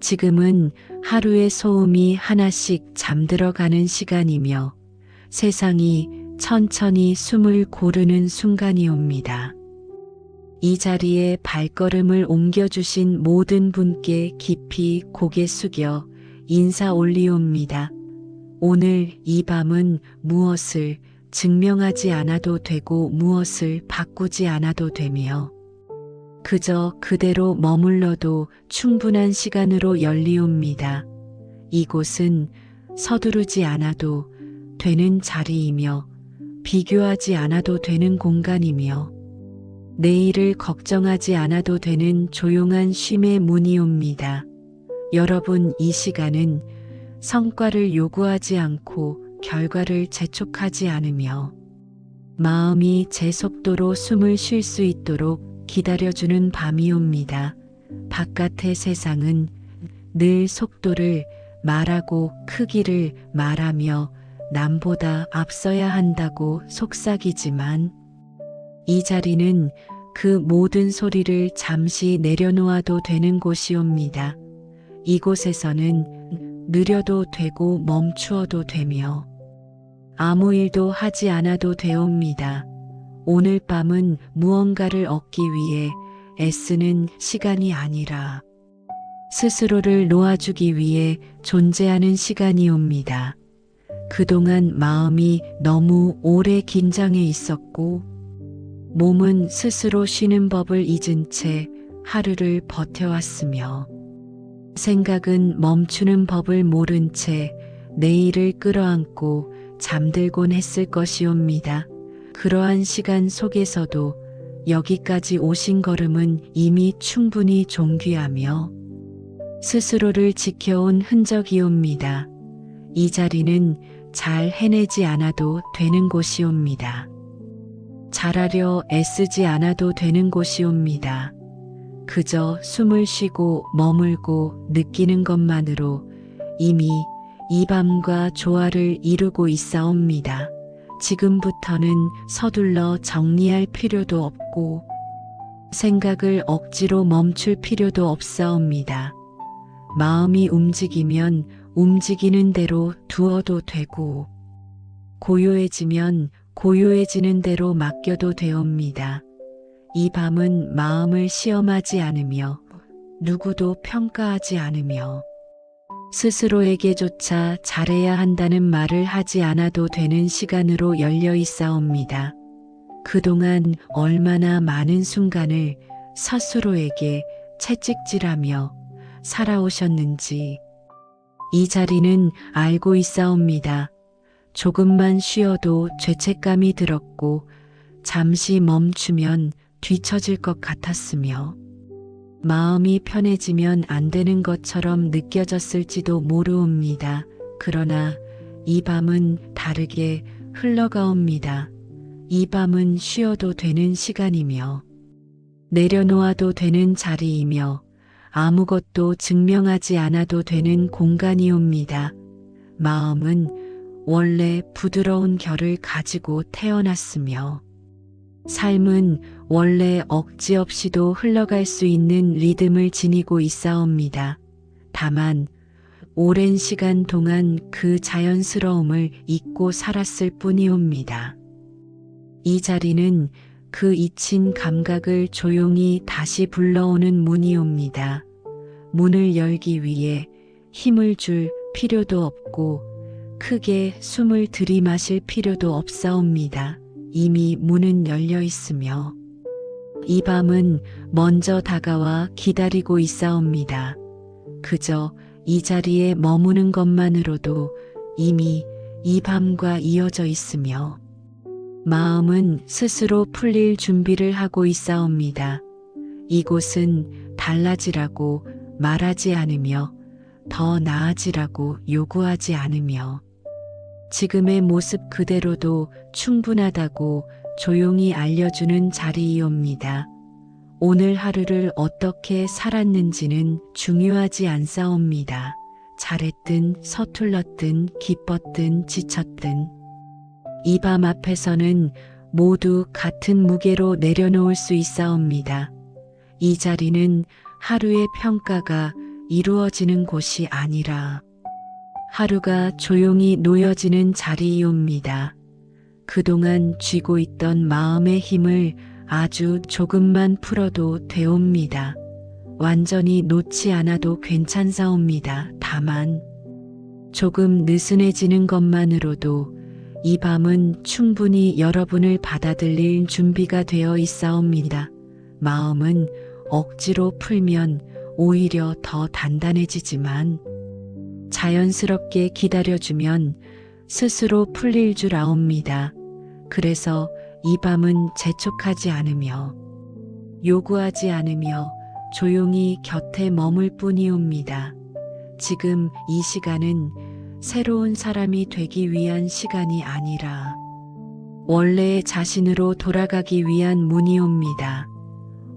지금은 하루의 소음이 하나씩 잠들어가는 시간이며 세상이 천천히 숨을 고르는 순간이 옵니다. 이 자리에 발걸음을 옮겨주신 모든 분께 깊이 고개 숙여 인사 올리옵니다. 오늘 이 밤은 무엇을 증명하지 않아도 되고 무엇을 바꾸지 않아도 되며 그저 그대로 머물러도 충분한 시간으로 열리옵니다. 이곳은 서두르지 않아도 되는 자리이며 비교하지 않아도 되는 공간이며 내일을 걱정하지 않아도 되는 조용한 쉼의 문이옵니다. 여러분, 이 시간은 성과를 요구하지 않고 결과를 재촉하지 않으며 마음이 제 속도로 숨을 쉴 수 있도록 기다려주는 밤이옵니다. 바깥의 세상은 늘 속도를 말하고 크기를 말하며 남보다 앞서야 한다고 속삭이지만 이 자리는 그 모든 소리를 잠시 내려놓아도 되는 곳이옵니다. 이곳에서는 느려도 되고 멈추어도 되며 아무 일도 하지 않아도 되옵니다. 오늘 밤은 무언가를 얻기 위해 애쓰는 시간이 아니라 스스로를 놓아주기 위해 존재하는 시간이옵니다. 그동안 마음이 너무 오래 긴장해 있었고 몸은 스스로 쉬는 법을 잊은 채 하루를 버텨왔으며 생각은 멈추는 법을 모른 채 내일을 끌어안고 잠들곤 했을 것이옵니다. 그러한 시간 속에서도 여기까지 오신 걸음은 이미 충분히 존귀하며 스스로를 지켜온 흔적이옵니다. 이 자리는 잘 해내지 않아도 되는 곳이옵니다. 잘하려 애쓰지 않아도 되는 곳이옵니다. 그저 숨을 쉬고 머물고 느끼는 것만으로 이미 이 밤과 조화를 이루고 있사옵니다. 지금부터는 서둘러 정리할 필요도 없고 생각을 억지로 멈출 필요도 없사옵니다. 마음이 움직이면 움직이는 대로 두어도 되고 고요해지면 고요해지는 대로 맡겨도 되옵니다. 이 밤은 마음을 시험하지 않으며 누구도 평가하지 않으며 스스로에게조차 잘해야 한다는 말을 하지 않아도 되는 시간으로 열려 있사옵니다. 그동안 얼마나 많은 순간을 스스로에게 채찍질하며 살아오셨는지 이 자리는 알고 있사옵니다. 조금만 쉬어도 죄책감이 들었고 잠시 멈추면 뒤처질 것 같았으며 마음이 편해지면 안 되는 것처럼 느껴졌을지도 모르옵니다. 그러나 이 밤은 다르게 흘러가옵니다. 이 밤은 쉬어도 되는 시간이며 내려놓아도 되는 자리이며 아무것도 증명하지 않아도 되는 공간이옵니다. 마음은 원래 부드러운 결을 가지고 태어났으며 삶은 원래 억지 없이도 흘러갈 수 있는 리듬을 지니고 있사옵니다. 다만 오랜 시간 동안 그 자연스러움을 잊고 살았을 뿐이옵니다. 이 자리는 그 잊힌 감각을 조용히 다시 불러오는 문이옵니다. 문을 열기 위해 힘을 줄 필요도 없고 크게 숨을 들이마실 필요도 없사옵니다. 이미 문은 열려 있으며 이 밤은 먼저 다가와 기다리고 있사옵니다. 그저 이 자리에 머무는 것만으로도 이미 이 밤과 이어져 있으며 마음은 스스로 풀릴 준비를 하고 있사옵니다. 이곳은 달라지라고 말하지 않으며 더 나아지라고 요구하지 않으며 지금의 모습 그대로도 충분하다고 조용히 알려주는 자리이옵니다. 오늘 하루를 어떻게 살았는지는 중요하지 않사옵니다. 잘했든 서툴렀든 기뻤든 지쳤든 이 밤 앞에서는 모두 같은 무게로 내려놓을 수 있사옵니다. 이 자리는 하루의 평가가 이루어지는 곳이 아니라 하루가 조용히 놓여지는 자리이옵니다. 그동안 쥐고 있던 마음의 힘을 아주 조금만 풀어도 되옵니다. 완전히 놓지 않아도 괜찮사옵니다. 다만 조금 느슨해지는 것만으로도 이 밤은 충분히 여러분을 받아들일 준비가 되어 있사옵니다. 마음은 억지로 풀면 오히려 더 단단해지지만 자연스럽게 기다려주면 스스로 풀릴 줄 아옵니다. 그래서 이 밤은 재촉하지 않으며 요구하지 않으며 조용히 곁에 머물 뿐이옵니다. 지금 이 시간은 새로운 사람이 되기 위한 시간이 아니라 원래의 자신으로 돌아가기 위한 문이옵니다.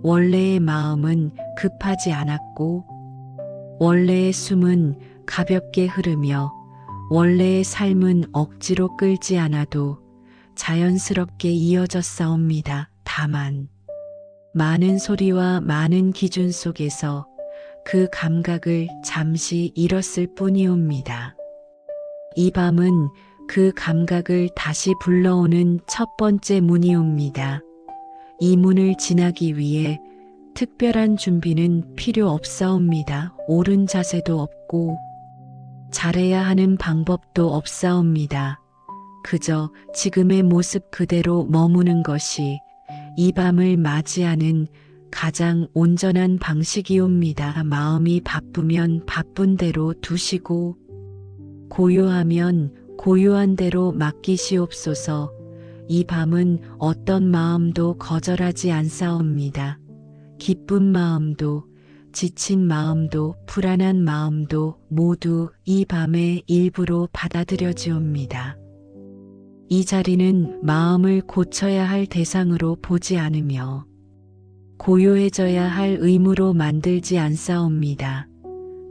원래의 마음은 급하지 않았고 원래의 숨은 가볍게 흐르며 원래의 삶은 억지로 끌지 않아도 자연스럽게 이어졌사옵니다. 다만 많은 소리와 많은 기준 속에서 그 감각을 잠시 잃었을 뿐이옵니다. 이 밤은 그 감각을 다시 불러오는 첫 번째 문이옵니다. 이 문을 지나기 위해 특별한 준비는 필요 없사옵니다. 옳은 자세도 없고 잘해야 하는 방법도 없사옵니다. 그저 지금의 모습 그대로 머무는 것이 이 밤을 맞이하는 가장 온전한 방식이옵니다. 마음이 바쁘면 바쁜 대로 두시고 고요하면 고요한 대로 맡기시옵소서. 이 밤은 어떤 마음도 거절하지 않사옵니다. 기쁜 마음도 지친 마음도 불안한 마음도 모두 이 밤의 일부로 받아들여지옵니다. 이 자리는 마음을 고쳐야 할 대상으로 보지 않으며 고요해져야 할 의무로 만들지 않사옵니다.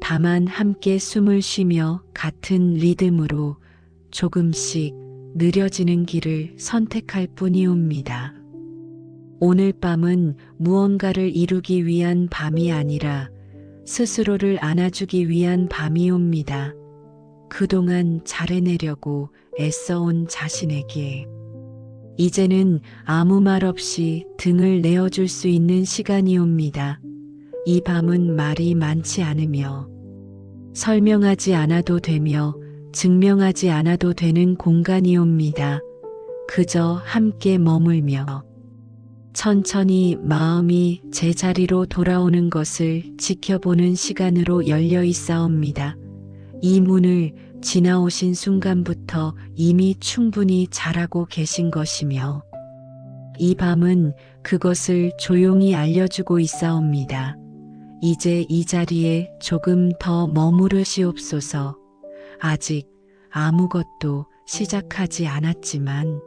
다만 함께 숨을 쉬며 같은 리듬으로 조금씩 느려지는 길을 선택할 뿐이옵니다. 오늘 밤은 무언가를 이루기 위한 밤이 아니라 스스로를 안아주기 위한 밤이옵니다. 그동안 잘해내려고 애써온 자신에게 이제는 아무 말 없이 등을 내어줄 수 있는 시간이옵니다. 이 밤은 말이 많지 않으며 설명하지 않아도 되며 증명하지 않아도 되는 공간이옵니다. 그저 함께 머물며 천천히 마음이 제자리로 돌아오는 것을 지켜보는 시간으로 열려 있사옵니다. 이 문을 지나오신 순간부터 이미 충분히 잘하고 계신 것이며 이 밤은 그것을 조용히 알려주고 있사옵니다. 이제 이 자리에 조금 더 머무르시옵소서. 아직 아무것도 시작하지 않았지만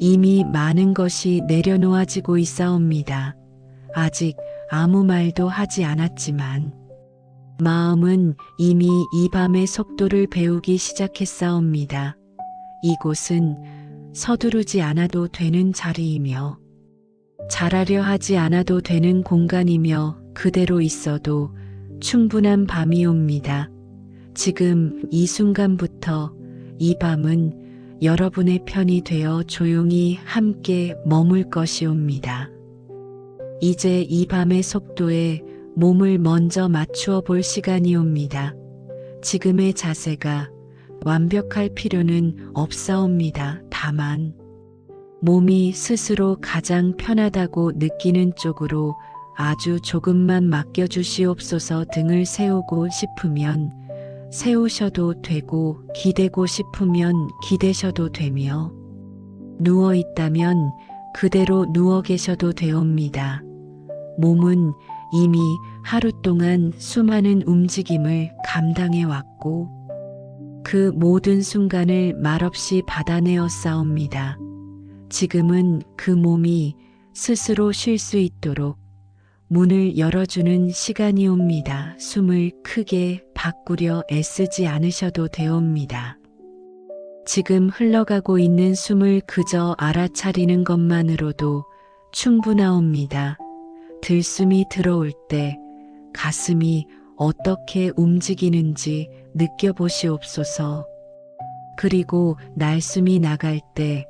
이미 많은 것이 내려놓아지고 있사옵니다. 아직 아무 말도 하지 않았지만 마음은 이미 이 밤의 속도를 배우기 시작했사옵니다. 이곳은 서두르지 않아도 되는 자리이며 잘하려 하지 않아도 되는 공간이며 그대로 있어도 충분한 밤이옵니다. 지금 이 순간부터 이 밤은 여러분의 편이 되어 조용히 함께 머물 것이옵니다. 이제 이 밤의 속도에 몸을 먼저 맞추어 볼 시간이옵니다. 지금의 자세가 완벽할 필요는 없사옵니다. 다만 몸이 스스로 가장 편하다고 느끼는 쪽으로 아주 조금만 맡겨주시옵소서. 등을 세우고 싶으면 세우셔도 되고 기대고 싶으면 기대셔도 되며 누워 있다면 그대로 누워 계셔도 되옵니다. 몸은 이미 하루 동안 수많은 움직임을 감당해 왔고 그 모든 순간을 말없이 받아내었사옵니다. 지금은 그 몸이 스스로 쉴 수 있도록 문을 열어주는 시간이옵니다. 숨을 크게 바꾸려 애쓰지 않으셔도 되옵니다. 지금 흘러가고 있는 숨을 그저 알아차리는 것만으로도 충분하옵니다. 들숨이 들어올 때 가슴이 어떻게 움직이는지 느껴보시옵소서. 그리고 날숨이 나갈 때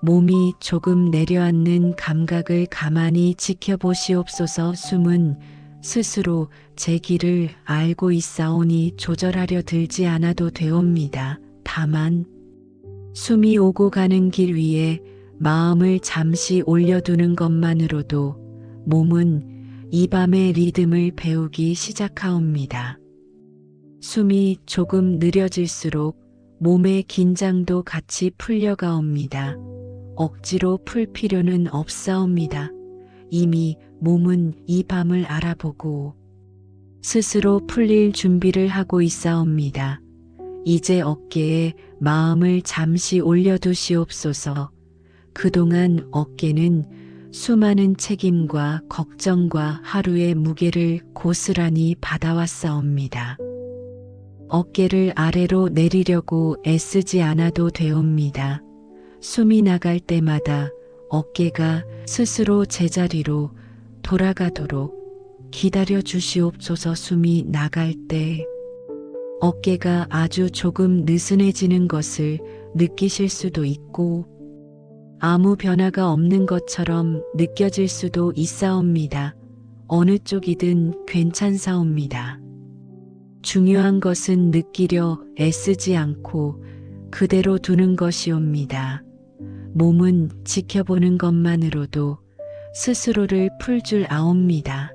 몸이 조금 내려앉는 감각을 가만히 지켜보시옵소서. 숨은 스스로 제 길을 알고 있사오니 조절하려 들지 않아도 되옵니다. 다만 숨이 오고 가는 길 위에 마음을 잠시 올려두는 것만으로도 몸은 이 밤의 리듬을 배우기 시작하옵니다. 숨이 조금 느려질수록 몸의 긴장도 같이 풀려가옵니다. 억지로 풀 필요는 없사옵니다. 이미 몸은 이 밤을 알아보고 스스로 풀릴 준비를 하고 있사옵니다. 이제 어깨에 마음을 잠시 올려두시옵소서. 그동안 어깨는 수많은 책임과 걱정과 하루의 무게를 고스란히 받아왔사옵니다. 어깨를 아래로 내리려고 애쓰지 않아도 되옵니다. 숨이 나갈 때마다 어깨가 스스로 제자리로 돌아가도록 기다려 주시옵소서. 숨이 나갈 때 어깨가 아주 조금 느슨해지는 것을 느끼실 수도 있고 아무 변화가 없는 것처럼 느껴질 수도 있사옵니다. 어느 쪽이든 괜찮사옵니다. 중요한 것은 느끼려 애쓰지 않고 그대로 두는 것이옵니다. 몸은 지켜보는 것만으로도 스스로를 풀 줄 아옵니다.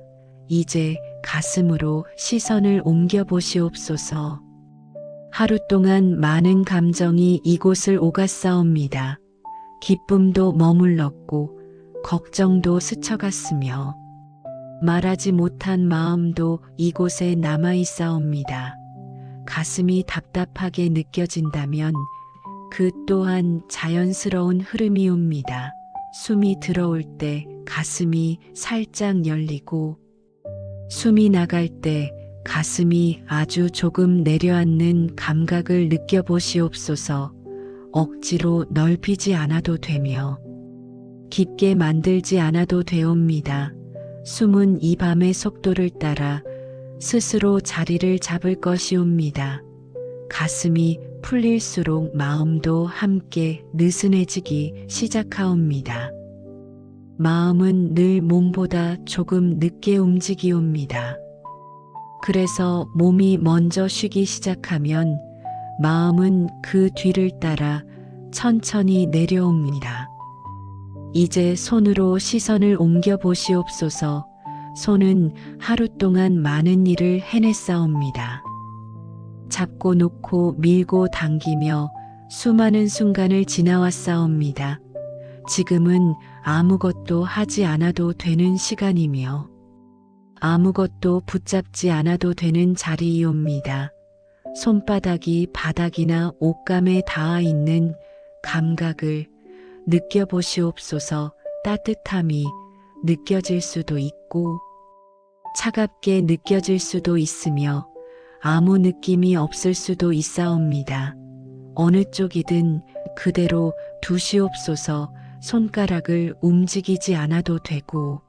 이제 가슴으로 시선을 옮겨 보시옵소서. 하루 동안 많은 감정이 이곳을 오갔사옵니다. 기쁨도 머물렀고 걱정도 스쳐갔으며 말하지 못한 마음도 이곳에 남아있사옵니다. 가슴이 답답하게 느껴진다면 그 또한 자연스러운 흐름이옵니다. 숨이 들어올 때 가슴이 살짝 열리고 숨이 나갈 때 가슴이 아주 조금 내려앉는 감각을 느껴보시옵소서. 억지로 넓히지 않아도 되며 깊게 만들지 않아도 되옵니다. 숨은 이 밤의 속도를 따라 스스로 자리를 잡을 것이옵니다. 가슴이 풀릴수록 마음도 함께 느슨해지기 시작하옵니다. 마음은 늘 몸보다 조금 늦게 움직이옵니다. 그래서 몸이 먼저 쉬기 시작하면 마음은 그 뒤를 따라 천천히 내려옵니다. 이제 손으로 시선을 옮겨 보시옵소서. 손은 하루 동안 많은 일을 해냈사옵니다. 잡고 놓고 밀고 당기며 수많은 순간을 지나왔사옵니다. 지금은 아무것도 하지 않아도 되는 시간이며 아무것도 붙잡지 않아도 되는 자리이옵니다. 손바닥이 바닥이나 옷감에 닿아 있는 감각을 느껴보시옵소서. 따뜻함이 느껴질 수도 있고 차갑게 느껴질 수도 있으며 아무 느낌이 없을 수도 있사옵니다. 어느 쪽이든 그대로 두시옵소서. 손가락을 움직이지 않아도 되고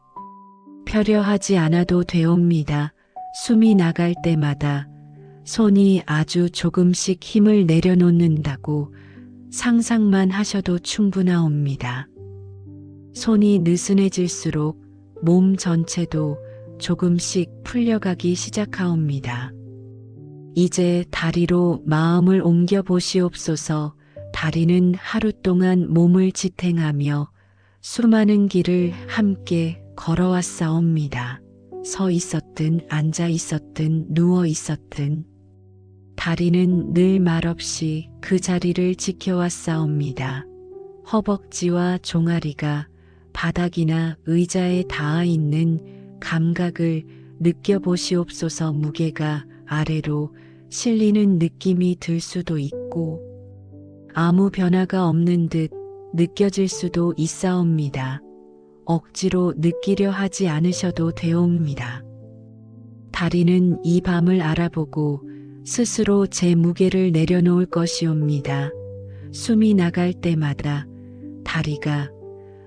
펴려하지 않아도 되옵니다. 숨이 나갈 때마다 손이 아주 조금씩 힘을 내려놓는다고 상상만 하셔도 충분하옵니다. 손이 느슨해질수록 몸 전체도 조금씩 풀려가기 시작하옵니다. 이제 다리로 마음을 옮겨 보시옵소서. 다리는 하루 동안 몸을 지탱하며 수많은 길을 함께 걸어왔사옵니다. 서 있었든 앉아 있었든 누워 있었든 다리는 늘 말없이 그 자리를 지켜왔사옵니다. 허벅지와 종아리가 바닥이나 의자에 닿아 있는 감각을 느껴보시옵소서. 무게가 아래로 실리는 느낌이 들 수도 있고 아무 변화가 없는 듯 느껴질 수도 있사옵니다. 억지로 느끼려 하지 않으셔도 되옵니다. 다리는 이 밤을 알아보고 스스로 제 무게를 내려놓을 것이옵니다. 숨이 나갈 때마다 다리가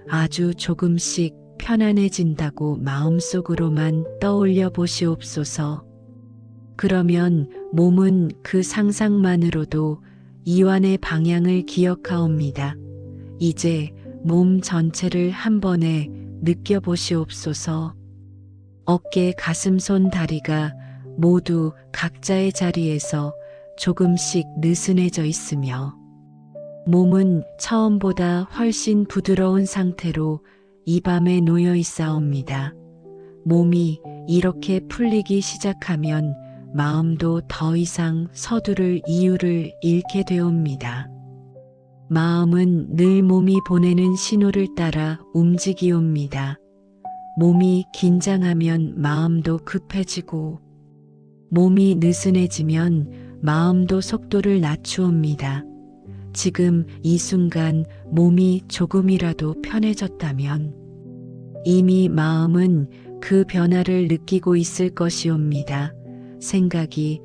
아주 조금씩 편안해진다고 마음속으로만 떠올려 보시옵소서. 그러면 몸은 그 상상만으로도 이완의 방향을 기억하옵니다. 이제 몸 전체를 한 번에 느껴보시옵소서. 어깨, 가슴, 손, 다리가 모두 각자의 자리에서 조금씩 느슨해져 있으며 몸은 처음보다 훨씬 부드러운 상태로 이 밤에 놓여 있사옵니다. 몸이 이렇게 풀리기 시작하면 마음도 더 이상 서두를 이유를 잃게 되옵니다. 마음은 늘 몸이 보내는 신호를 따라 움직이옵니다. 몸이 긴장하면 마음도 급해지고 몸이 느슨해지면 마음도 속도를 낮추옵니다. 지금 이 순간 몸이 조금이라도 편해졌다면 이미 마음은 그 변화를 느끼고 있을 것이옵니다. 생각이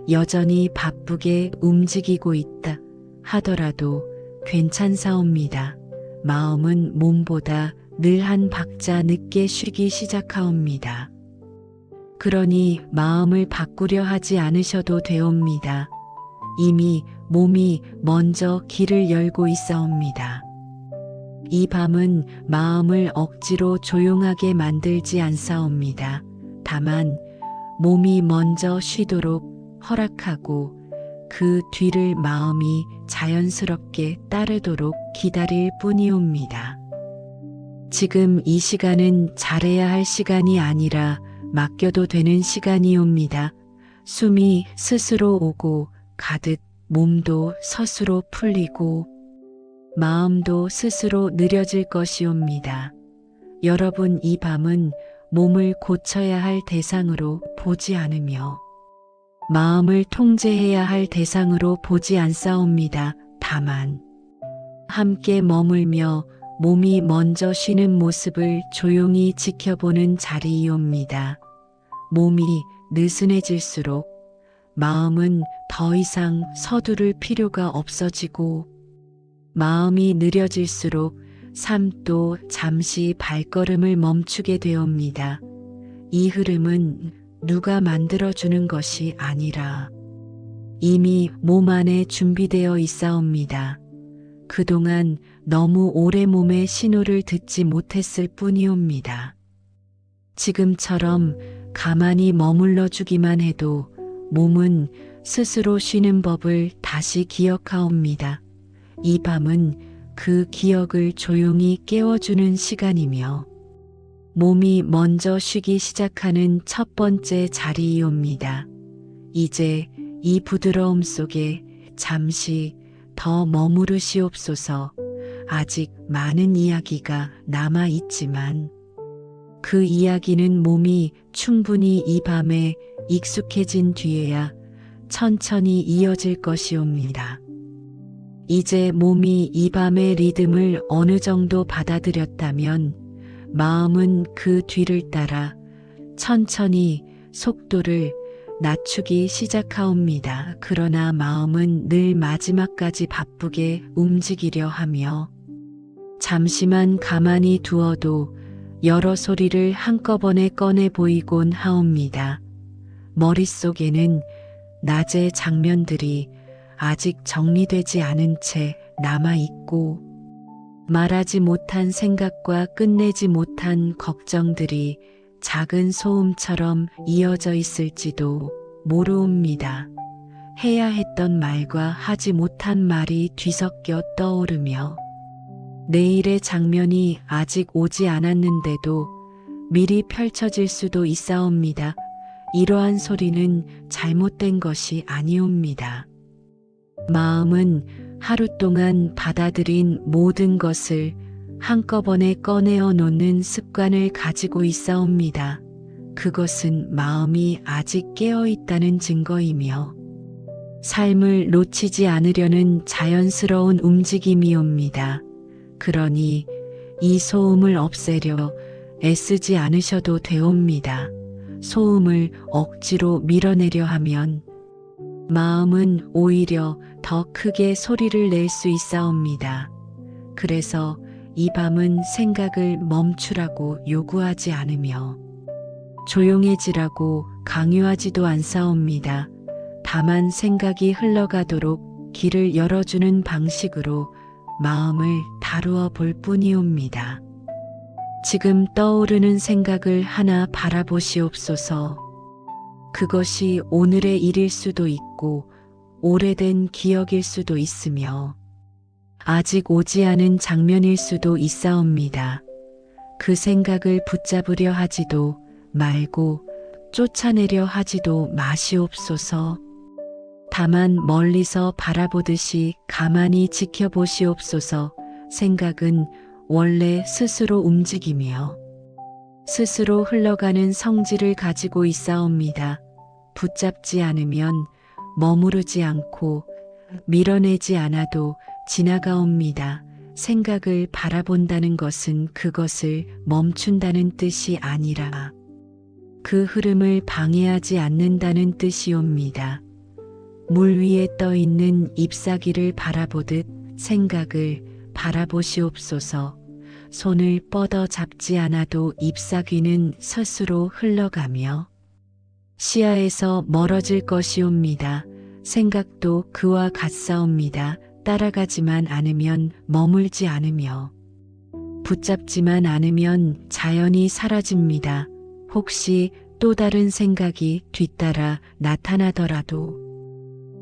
여전히 바쁘게 움직이고 있다 하더라도 괜찮사옵니다. 마음은 몸보다 늘 한 박자 늦게 쉬기 시작하옵니다. 그러니 마음을 바꾸려 하지 않으셔도 되옵니다. 이미 몸이 먼저 길을 열고 있사옵니다. 이 밤은 마음을 억지로 조용하게 만들지 않사옵니다. 다만 몸이 먼저 쉬도록 허락하고 그 뒤를 마음이 자연스럽게 따르도록 기다릴 뿐이옵니다. 지금 이 시간은 잘해야 할 시간이 아니라 맡겨도 되는 시간이옵니다. 숨이 스스로 오고 가듯 몸도 스스로 풀리고 마음도 스스로 느려질 것이옵니다. 여러분, 이 밤은 몸을 고쳐야 할 대상으로 보지 않으며 마음을 통제해야 할 대상으로 보지 않사옵니다. 다만 함께 머물며 몸이 먼저 쉬는 모습을 조용히 지켜보는 자리이옵니다. 몸이 느슨해질수록 마음은 더 이상 서두를 필요가 없어지고 마음이 느려질수록 삶도 잠시 발걸음을 멈추게 되옵니다. 이 흐름은 누가 만들어주는 것이 아니라 이미 몸 안에 준비되어 있사옵니다. 그동안 너무 오래 몸의 신호를 듣지 못했을 뿐이옵니다. 지금처럼 가만히 머물러 주기만 해도 몸은 스스로 쉬는 법을 다시 기억하옵니다. 이 밤은 그 기억을 조용히 깨워주는 시간이며 몸이 먼저 쉬기 시작하는 첫 번째 자리이옵니다. 이제 이 부드러움 속에 잠시 더 머무르시옵소서. 아직 많은 이야기가 남아 있지만 그 이야기는 몸이 충분히 이 밤에 익숙해진 뒤에야 천천히 이어질 것이옵니다. 이제 몸이 이 밤의 리듬을 어느 정도 받아들였다면 마음은 그 뒤를 따라 천천히 속도를 낮추기 시작하옵니다. 그러나 마음은 늘 마지막까지 바쁘게 움직이려 하며 잠시만 가만히 두어도 여러 소리를 한꺼번에 꺼내 보이곤 하옵니다. 머릿속에는 낮의 장면들이 아직 정리되지 않은 채 남아있고 말하지 못한 생각과 끝내지 못한 걱정들이 작은 소음처럼 이어져 있을지도 모르옵니다. 해야 했던 말과 하지 못한 말이 뒤섞여 떠오르며 내일의 장면이 아직 오지 않았는데도 미리 펼쳐질 수도 있사옵니다. 이러한 소리는 잘못된 것이 아니옵니다. 마음은 하루 동안 받아들인 모든 것을 한꺼번에 꺼내어 놓는 습관을 가지고 있사옵니다. 그것은 마음이 아직 깨어 있다는 증거이며 삶을 놓치지 않으려는 자연스러운 움직임이옵니다. 그러니 이 소음을 없애려 애쓰지 않으셔도 되옵니다. 소음을 억지로 밀어내려 하면 마음은 오히려 더 크게 소리를 낼 수 있사옵니다. 그래서 이 밤은 생각을 멈추라고 요구하지 않으며 조용해지라고 강요하지도 않사옵니다. 다만 생각이 흘러가도록 길을 열어주는 방식으로 마음을 다루어 볼 뿐이옵니다. 지금 떠오르는 생각을 하나 바라보시옵소서. 그것이 오늘의 일일 수도 있고 오래된 기억일 수도 있으며 아직 오지 않은 장면일 수도 있사옵니다. 그 생각을 붙잡으려 하지도 말고 쫓아내려 하지도 마시옵소서. 다만 멀리서 바라보듯이 가만히 지켜보시옵소서. 생각은 원래 스스로 움직이며 스스로 흘러가는 성질을 가지고 있사옵니다. 붙잡지 않으면 머무르지 않고 밀어내지 않아도 지나가옵니다. 생각을 바라본다는 것은 그것을 멈춘다는 뜻이 아니라 그 흐름을 방해하지 않는다는 뜻이옵니다. 물 위에 떠 있는 잎사귀를 바라보듯 생각을 바라보시옵소서. 손을 뻗어 잡지 않아도 잎사귀는 스스로 흘러가며 시야에서 멀어질 것이옵니다. 생각도 그와 같사옵니다. 따라가지만 않으면 머물지 않으며 붙잡지만 않으면 자연히 사라집니다. 혹시 또 다른 생각이 뒤따라 나타나더라도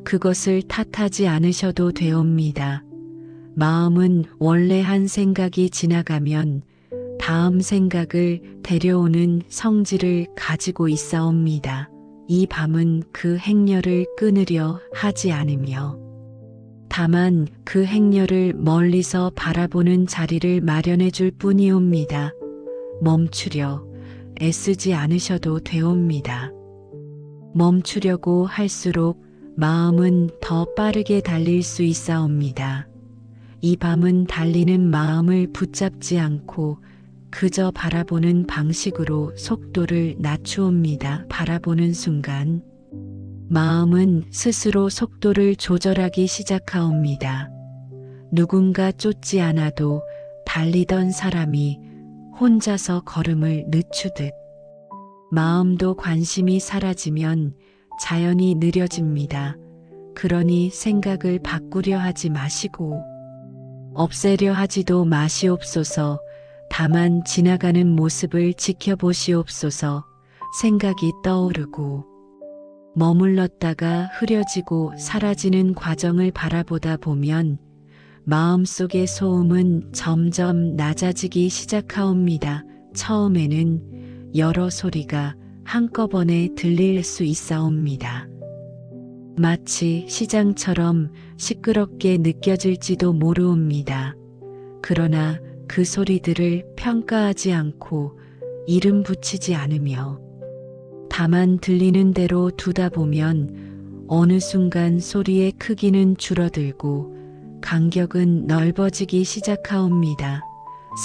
그것을 탓하지 않으셔도 되옵니다. 마음은 원래 한 생각이 지나가면 다음 생각을 데려오는 성질을 가지고 있사옵니다. 이 밤은 그 행렬을 끊으려 하지 않으며 다만 그 행렬을 멀리서 바라보는 자리를 마련해 줄 뿐이옵니다. 멈추려 애쓰지 않으셔도 되옵니다. 멈추려고 할수록 마음은 더 빠르게 달릴 수 있사옵니다. 이 밤은 달리는 마음을 붙잡지 않고 그저 바라보는 방식으로 속도를 낮추옵니다. 바라보는 순간 마음은 스스로 속도를 조절하기 시작하옵니다. 누군가 쫓지 않아도 달리던 사람이 혼자서 걸음을 늦추듯 마음도 관심이 사라지면 자연히 느려집니다. 그러니 생각을 바꾸려 하지 마시고 없애려 하지도 마시옵소서. 다만 지나가는 모습을 지켜보시옵소서. 생각이 떠오르고 머물렀다가 흐려지고 사라지는 과정을 바라보다 보면 마음속의 소음은 점점 낮아지기 시작하옵니다. 처음에는 여러 소리가 한꺼번에 들릴 수 있사옵니다. 마치 시장처럼 시끄럽게 느껴질지도 모르옵니다. 그러나 그 소리들을 평가하지 않고 이름 붙이지 않으며 다만 들리는 대로 두다 보면 어느 순간 소리의 크기는 줄어들고 간격은 넓어지기 시작하옵니다.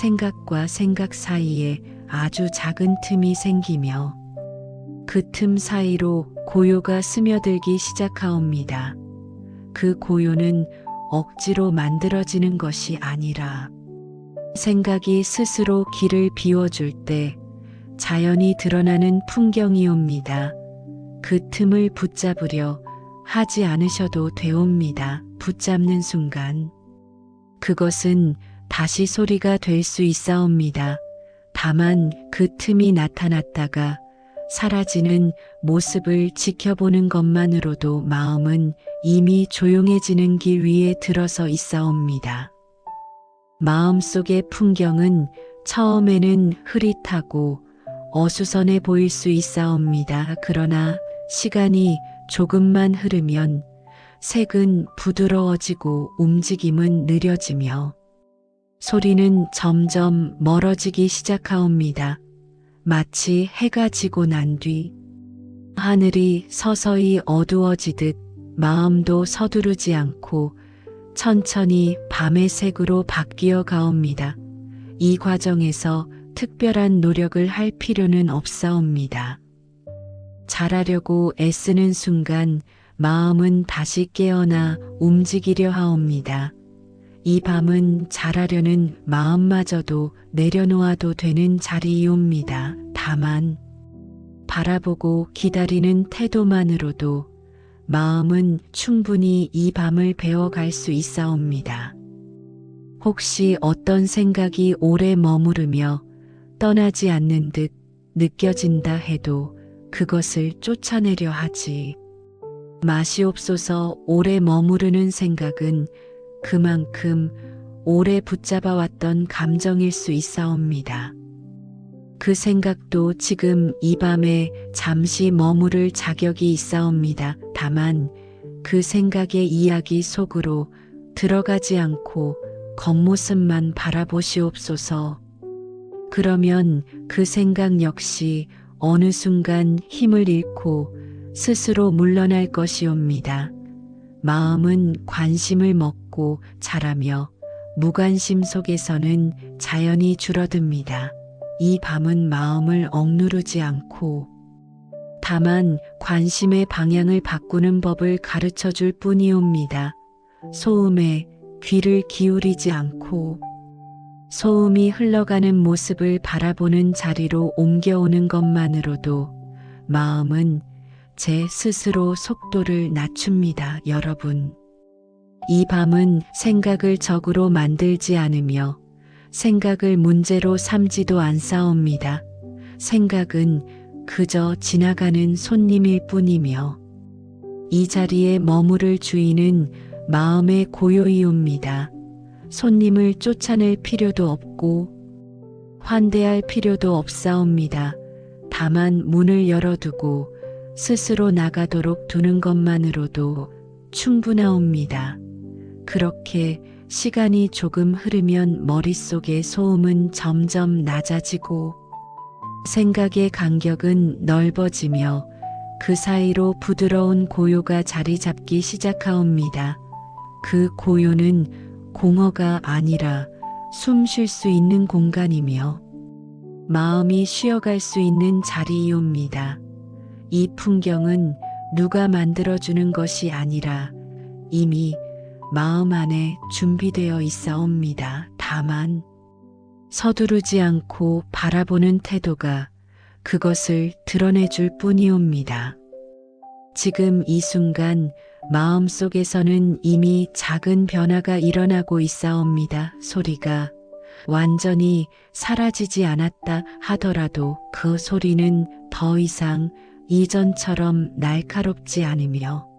생각과 생각 사이에 아주 작은 틈이 생기며 그 틈 사이로 고요가 스며들기 시작하옵니다. 그 고요는 억지로 만들어지는 것이 아니라 생각이 스스로 길을 비워줄 때 자연히 드러나는 풍경이옵니다. 그 틈을 붙잡으려 하지 않으셔도 되옵니다. 붙잡는 순간 그것은 다시 소리가 될 수 있사옵니다. 다만 그 틈이 나타났다가 사라지는 모습을 지켜보는 것만으로도 마음은 이미 조용해지는 길 위에 들어서 있사옵니다. 마음속의 풍경은 처음에는 흐릿하고 어수선해 보일 수 있사옵니다. 그러나 시간이 조금만 흐르면 색은 부드러워지고 움직임은 느려지며 소리는 점점 멀어지기 시작하옵니다. 마치 해가 지고 난 뒤 하늘이 서서히 어두워지듯 마음도 서두르지 않고 천천히 밤의 색으로 바뀌어 가옵니다. 이 과정에서 특별한 노력을 할 필요는 없사옵니다. 잘하려고 애쓰는 순간 마음은 다시 깨어나 움직이려 하옵니다. 이 밤은 잘하려는 마음마저도 내려놓아도 되는 자리이옵니다. 다만 바라보고 기다리는 태도만으로도 마음은 충분히 이 밤을 배워갈 수 있사옵니다. 혹시 어떤 생각이 오래 머무르며 떠나지 않는 듯 느껴진다 해도 그것을 쫓아내려 하지 마시옵소서. 오래 머무르는 생각은 그만큼 오래 붙잡아왔던 감정일 수 있사옵니다. 그 생각도 지금 이 밤에 잠시 머무를 자격이 있사옵니다. 다만 그 생각의 이야기 속으로 들어가지 않고 겉모습만 바라보시옵소서. 그러면 그 생각 역시 어느 순간 힘을 잃고 스스로 물러날 것이옵니다. 마음은 관심을 먹고 자라며 무관심 속에서는 자연히 줄어듭니다. 이 밤은 마음을 억누르지 않고 다만 관심의 방향을 바꾸는 법을 가르쳐 줄 뿐이옵니다. 소음에 귀를 기울이지 않고 소음이 흘러가는 모습을 바라보는 자리로 옮겨오는 것만으로도 마음은 제 스스로 속도를 낮춥니다. 여러분, 이 밤은 생각을 적으로 만들지 않으며 생각을 문제로 삼지도 않사옵니다. 생각은 그저 지나가는 손님일 뿐이며 이 자리에 머무를 주인은 마음의 고요이옵니다. 손님을 쫓아낼 필요도 없고 환대할 필요도 없사옵니다. 다만 문을 열어두고 스스로 나가도록 두는 것만으로도 충분하옵니다. 그렇게 시간이 조금 흐르면 머릿속의 소음은 점점 낮아지고 생각의 간격은 넓어지며 그 사이로 부드러운 고요가 자리 잡기 시작하옵니다. 그 고요는 공허가 아니라 숨 쉴 수 있는 공간이며 마음이 쉬어갈 수 있는 자리이옵니다. 이 풍경은 누가 만들어주는 것이 아니라 이미 마음 안에 준비되어 있사옵니다. 다만 서두르지 않고 바라보는 태도가 그것을 드러내줄 뿐이옵니다. 지금 이 순간 마음속에서는 이미 작은 변화가 일어나고 있사옵니다. 소리가 완전히 사라지지 않았다 하더라도 그 소리는 더 이상 이전처럼 날카롭지 않으며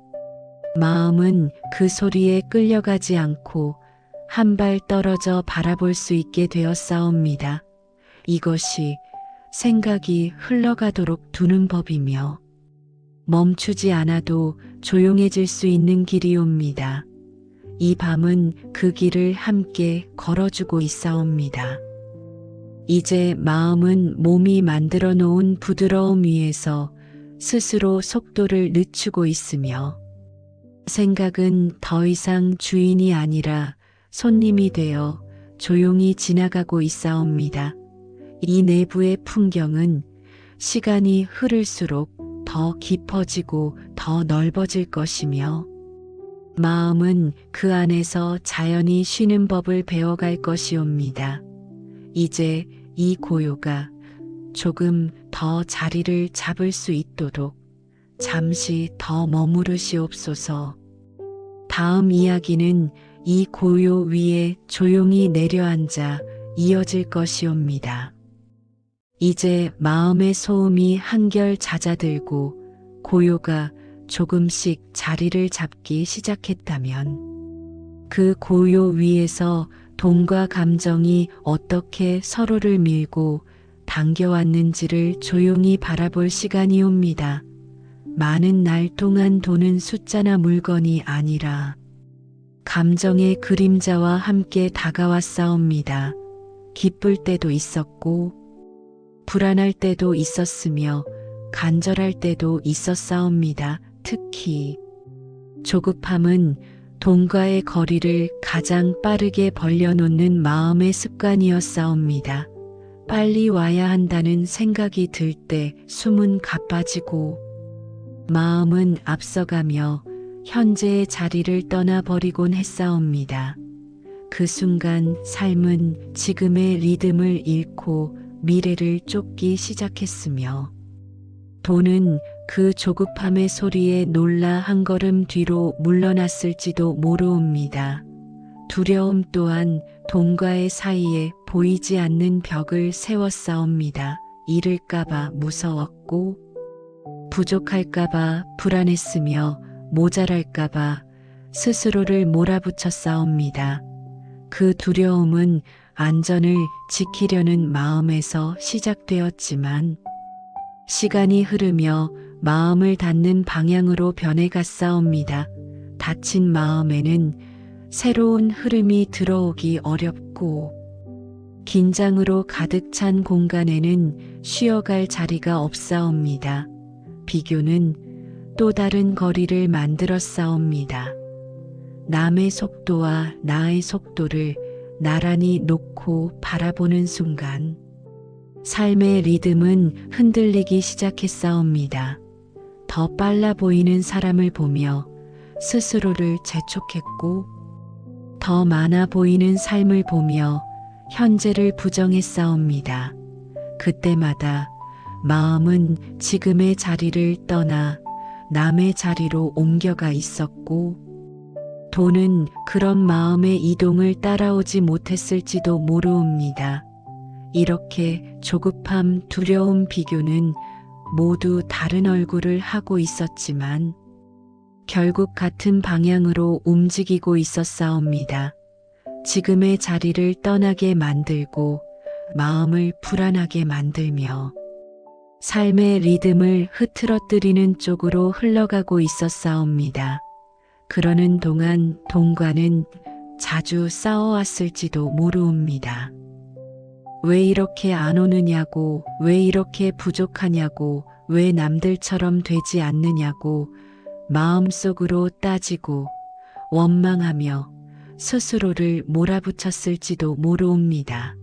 마음은 그 소리에 끌려가지 않고 한 발 떨어져 바라볼 수 있게 되었사옵니다. 이것이 생각이 흘러가도록 두는 법이며 멈추지 않아도 조용해질 수 있는 길이옵니다. 이 밤은 그 길을 함께 걸어주고 있사옵니다. 이제 마음은 몸이 만들어 놓은 부드러움 위에서 스스로 속도를 늦추고 있으며 생각은 더 이상 주인이 아니라 손님이 되어 조용히 지나가고 있사옵니다. 이 내부의 풍경은 시간이 흐를수록 더 깊어지고 더 넓어질 것이며 마음은 그 안에서 자연히 쉬는 법을 배워갈 것이옵니다. 이제 이 고요가 조금 더 자리를 잡을 수 있도록 잠시 더 머무르시옵소서. 다음 이야기는 이 고요 위에 조용히 내려앉아 이어질 것이옵니다. 이제 마음의 소음이 한결 잦아들고 고요가 조금씩 자리를 잡기 시작했다면 그 고요 위에서 돈과 감정이 어떻게 서로를 밀고 당겨왔는지를 조용히 바라볼 시간이옵니다. 많은 날 동안 돈은 숫자나 물건이 아니라 감정의 그림자와 함께 다가왔사옵니다. 기쁠 때도 있었고 불안할 때도 있었으며 간절할 때도 있었사옵니다. 특히 조급함은 돈과의 거리를 가장 빠르게 벌려놓는 마음의 습관이었사옵니다. 빨리 와야 한다는 생각이 들 때 숨은 가빠지고 마음은 앞서가며 현재의 자리를 떠나버리곤 했사옵니다. 그 순간 삶은 지금의 리듬을 잃고 미래를 쫓기 시작했으며 돈은 그 조급함의 소리에 놀라 한 걸음 뒤로 물러났을지도 모르옵니다. 두려움 또한 돈과의 사이에 보이지 않는 벽을 세웠사옵니다. 잃을까봐 무서웠고 부족할까봐 불안했으며 모자랄까봐 스스로를 몰아붙였사옵니다. 그 두려움은 안전을 지키려는 마음에서 시작되었지만 시간이 흐르며 마음을 닫는 방향으로 변해갔사옵니다. 닫힌 마음에는 새로운 흐름이 들어오기 어렵고 긴장으로 가득 찬 공간에는 쉬어갈 자리가 없사옵니다. 비교는 또 다른 거리를 만들었사옵니다. 남의 속도와 나의 속도를 나란히 놓고 바라보는 순간 삶의 리듬은 흔들리기 시작했사옵니다. 더 빨라 보이는 사람을 보며 스스로를 재촉했고 더 많아 보이는 삶을 보며 현재를 부정했사옵니다. 그때마다 마음은 지금의 자리를 떠나 남의 자리로 옮겨가 있었고 돈은 그런 마음의 이동을 따라오지 못했을지도 모르옵니다. 이렇게 조급함, 두려움, 비교는 모두 다른 얼굴을 하고 있었지만 결국 같은 방향으로 움직이고 있었사옵니다. 지금의 자리를 떠나게 만들고 마음을 불안하게 만들며 삶의 리듬을 흐트러뜨리는 쪽으로 흘러가고 있었사옵니다. 그러는 동안 돈과는 자주 싸워왔을지도 모르옵니다. 왜 이렇게 안 오느냐고, 왜 이렇게 부족하냐고, 왜 남들처럼 되지 않느냐고 마음속으로 따지고 원망하며 스스로를 몰아붙였을지도 모르옵니다.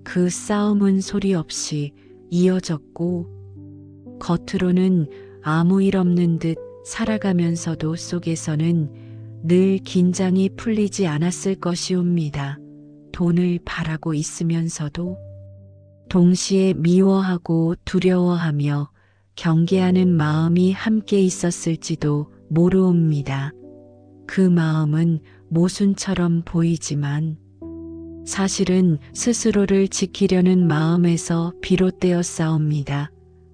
그 싸움은 소리 없이 이어졌고 겉으로는 아무 일 없는 듯 살아가면서도 속에서는 늘 긴장이 풀리지 않았을 것이옵니다. 돈을 바라고 있으면서도 동시에 미워하고 두려워하며 경계하는 마음이 함께 있었을지도 모르옵니다. 그 마음은 모순처럼 보이지만 사실은 스스로를 지키려는 마음에서 비롯되었사옵니다.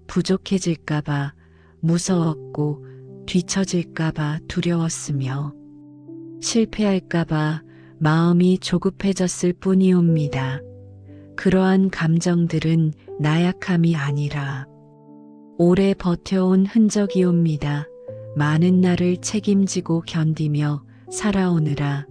부족해질까봐 무서웠고 뒤처질까봐 두려웠으며 실패할까봐 마음이 조급해졌을 뿐이옵니다. 그러한 감정들은 나약함이 아니라 오래 버텨온 흔적이옵니다. 많은 날을 책임지고 견디며 살아오느라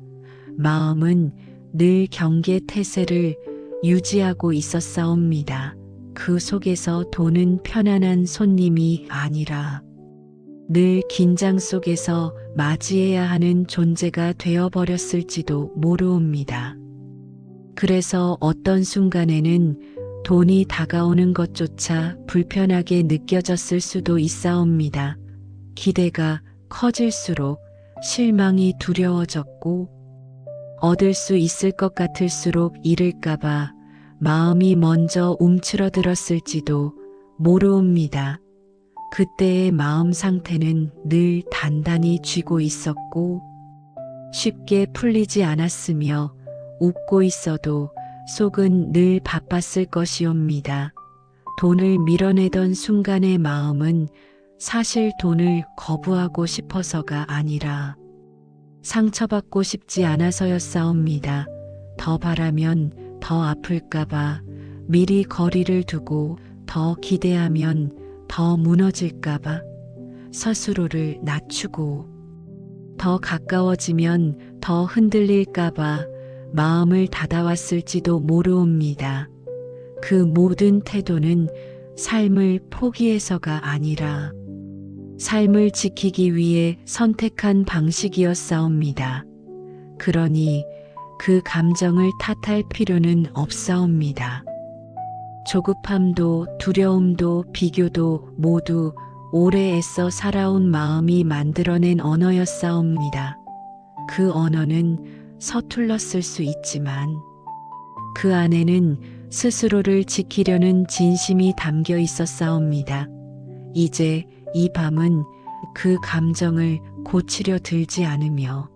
마음은 늘 경계 태세를 유지하고 있었사옵니다. 그 속에서 돈은 편안한 손님이 아니라 늘 긴장 속에서 맞이해야 하는 존재가 되어버렸을지도 모르옵니다. 그래서 어떤 순간에는 돈이 다가오는 것조차 불편하게 느껴졌을 수도 있사옵니다. 기대가 커질수록 실망이 두려워졌고 얻을 수 있을 것 같을수록 잃을까봐 마음이 먼저 움츠러들었을지도 모르옵니다. 그때의 마음 상태는 늘 단단히 쥐고 있었고 쉽게 풀리지 않았으며 웃고 있어도 속은 늘 바빴을 것이옵니다. 돈을 밀어내던 순간의 마음은 사실 돈을 거부하고 싶어서가 아니라 상처받고 싶지 않아서였사옵니다. 더 바라면 더 아플까봐 미리 거리를 두고 더 기대하면 더 무너질까봐 스스로를 낮추고 더 가까워지면 더 흔들릴까봐 마음을 닫아왔을지도 모르옵니다. 그 모든 태도는 삶을 포기해서가 아니라 삶을 지키기 위해 선택한 방식이었사옵니다. 그러니 그 감정을 탓할 필요는 없사옵니다. 조급함도 두려움도 비교도 모두 오래 애써 살아온 마음이 만들어낸 언어였사옵니다. 그 언어는 서툴렀을 수 있지만 그 안에는 스스로를 지키려는 진심이 담겨 있었사옵니다. 이제 이 밤은 그 감정을 고치려 들지 않으며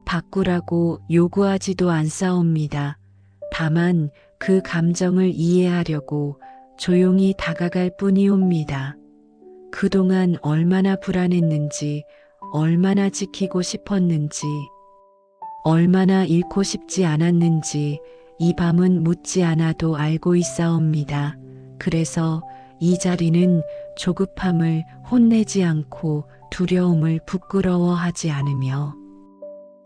바꾸라고 요구하지도 않사옵니다. 다만 그 감정을 이해하려고 조용히 다가갈 뿐이옵니다. 그동안 얼마나 불안했는지, 얼마나 지키고 싶었는지, 얼마나 잃고 싶지 않았는지 이 밤은 묻지 않아도 알고 있사옵니다. 그래서 이 자리는 조급함을 혼내지 않고 두려움을 부끄러워하지 않으며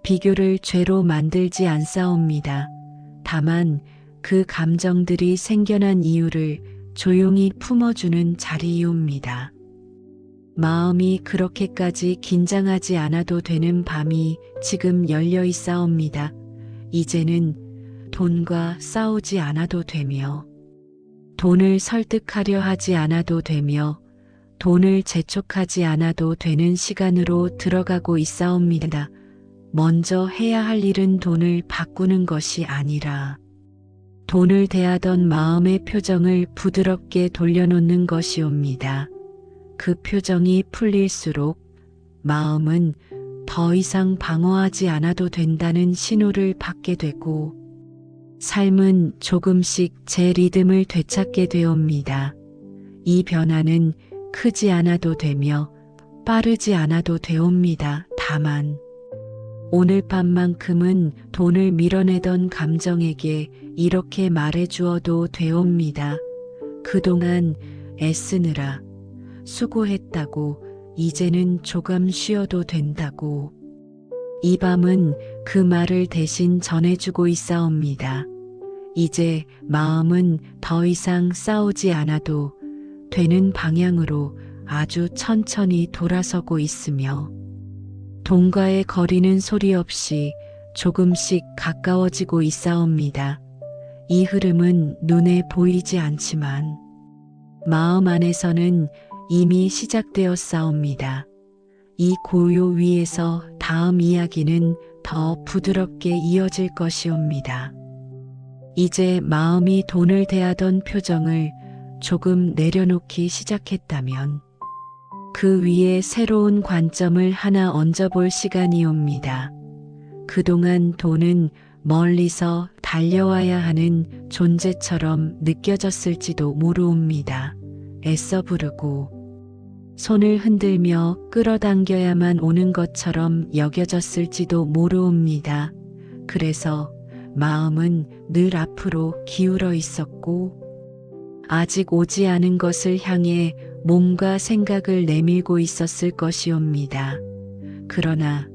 비교를 죄로 만들지 않사옵니다. 다만 그 감정들이 생겨난 이유를 조용히 품어주는 자리이옵니다. 마음이 그렇게까지 긴장하지 않아도 되는 밤이 지금 열려 있사옵니다. 이제는 돈과 싸우지 않아도 되며 돈을 설득하려 하지 않아도 되며 돈을 재촉하지 않아도 되는 시간으로 들어가고 있사옵니다. 먼저 해야 할 일은 돈을 바꾸는 것이 아니라 돈을 대하던 마음의 표정을 부드럽게 돌려놓는 것이옵니다. 그 표정이 풀릴수록 마음은 더 이상 방어하지 않아도 된다는 신호를 받게 되고 삶은 조금씩 제 리듬을 되찾게 되옵니다. 이 변화는 크지 않아도 되며 빠르지 않아도 되옵니다. 다만 오늘 밤만큼은 돈을 밀어내던 감정에게 이렇게 말해 주어도 되옵니다. 그동안 애쓰느라 수고했다고, 이제는 조금 쉬어도 된다고. 이 밤은 그 말을 대신 전해주고 있사옵니다. 이제 마음은 더 이상 싸우지 않아도 되는 방향으로 아주 천천히 돌아서고 있으며 돈과의 거리는 소리 없이 조금씩 가까워지고 있사옵니다. 이 흐름은 눈에 보이지 않지만 마음 안에서는 이미 시작되었사옵니다. 이 고요 위에서 다음 이야기는 더 부드럽게 이어질 것이옵니다. 이제 마음이 돈을 대하던 표정을 조금 내려놓기 시작했다면 그 위에 새로운 관점을 하나 얹어볼 시간이옵니다. 그동안 돈은 멀리서 달려와야 하는 존재처럼 느껴졌을지도 모르옵니다. 애써 부르고 손을 흔들며 끌어당겨야만 오는 것처럼 여겨졌을지도 모르옵니다. 그래서 마음은 늘 앞으로 기울어 있었고 아직 오지 않은 것을 향해 몸과 생각을 내밀고 있었을 것이옵니다. 그러나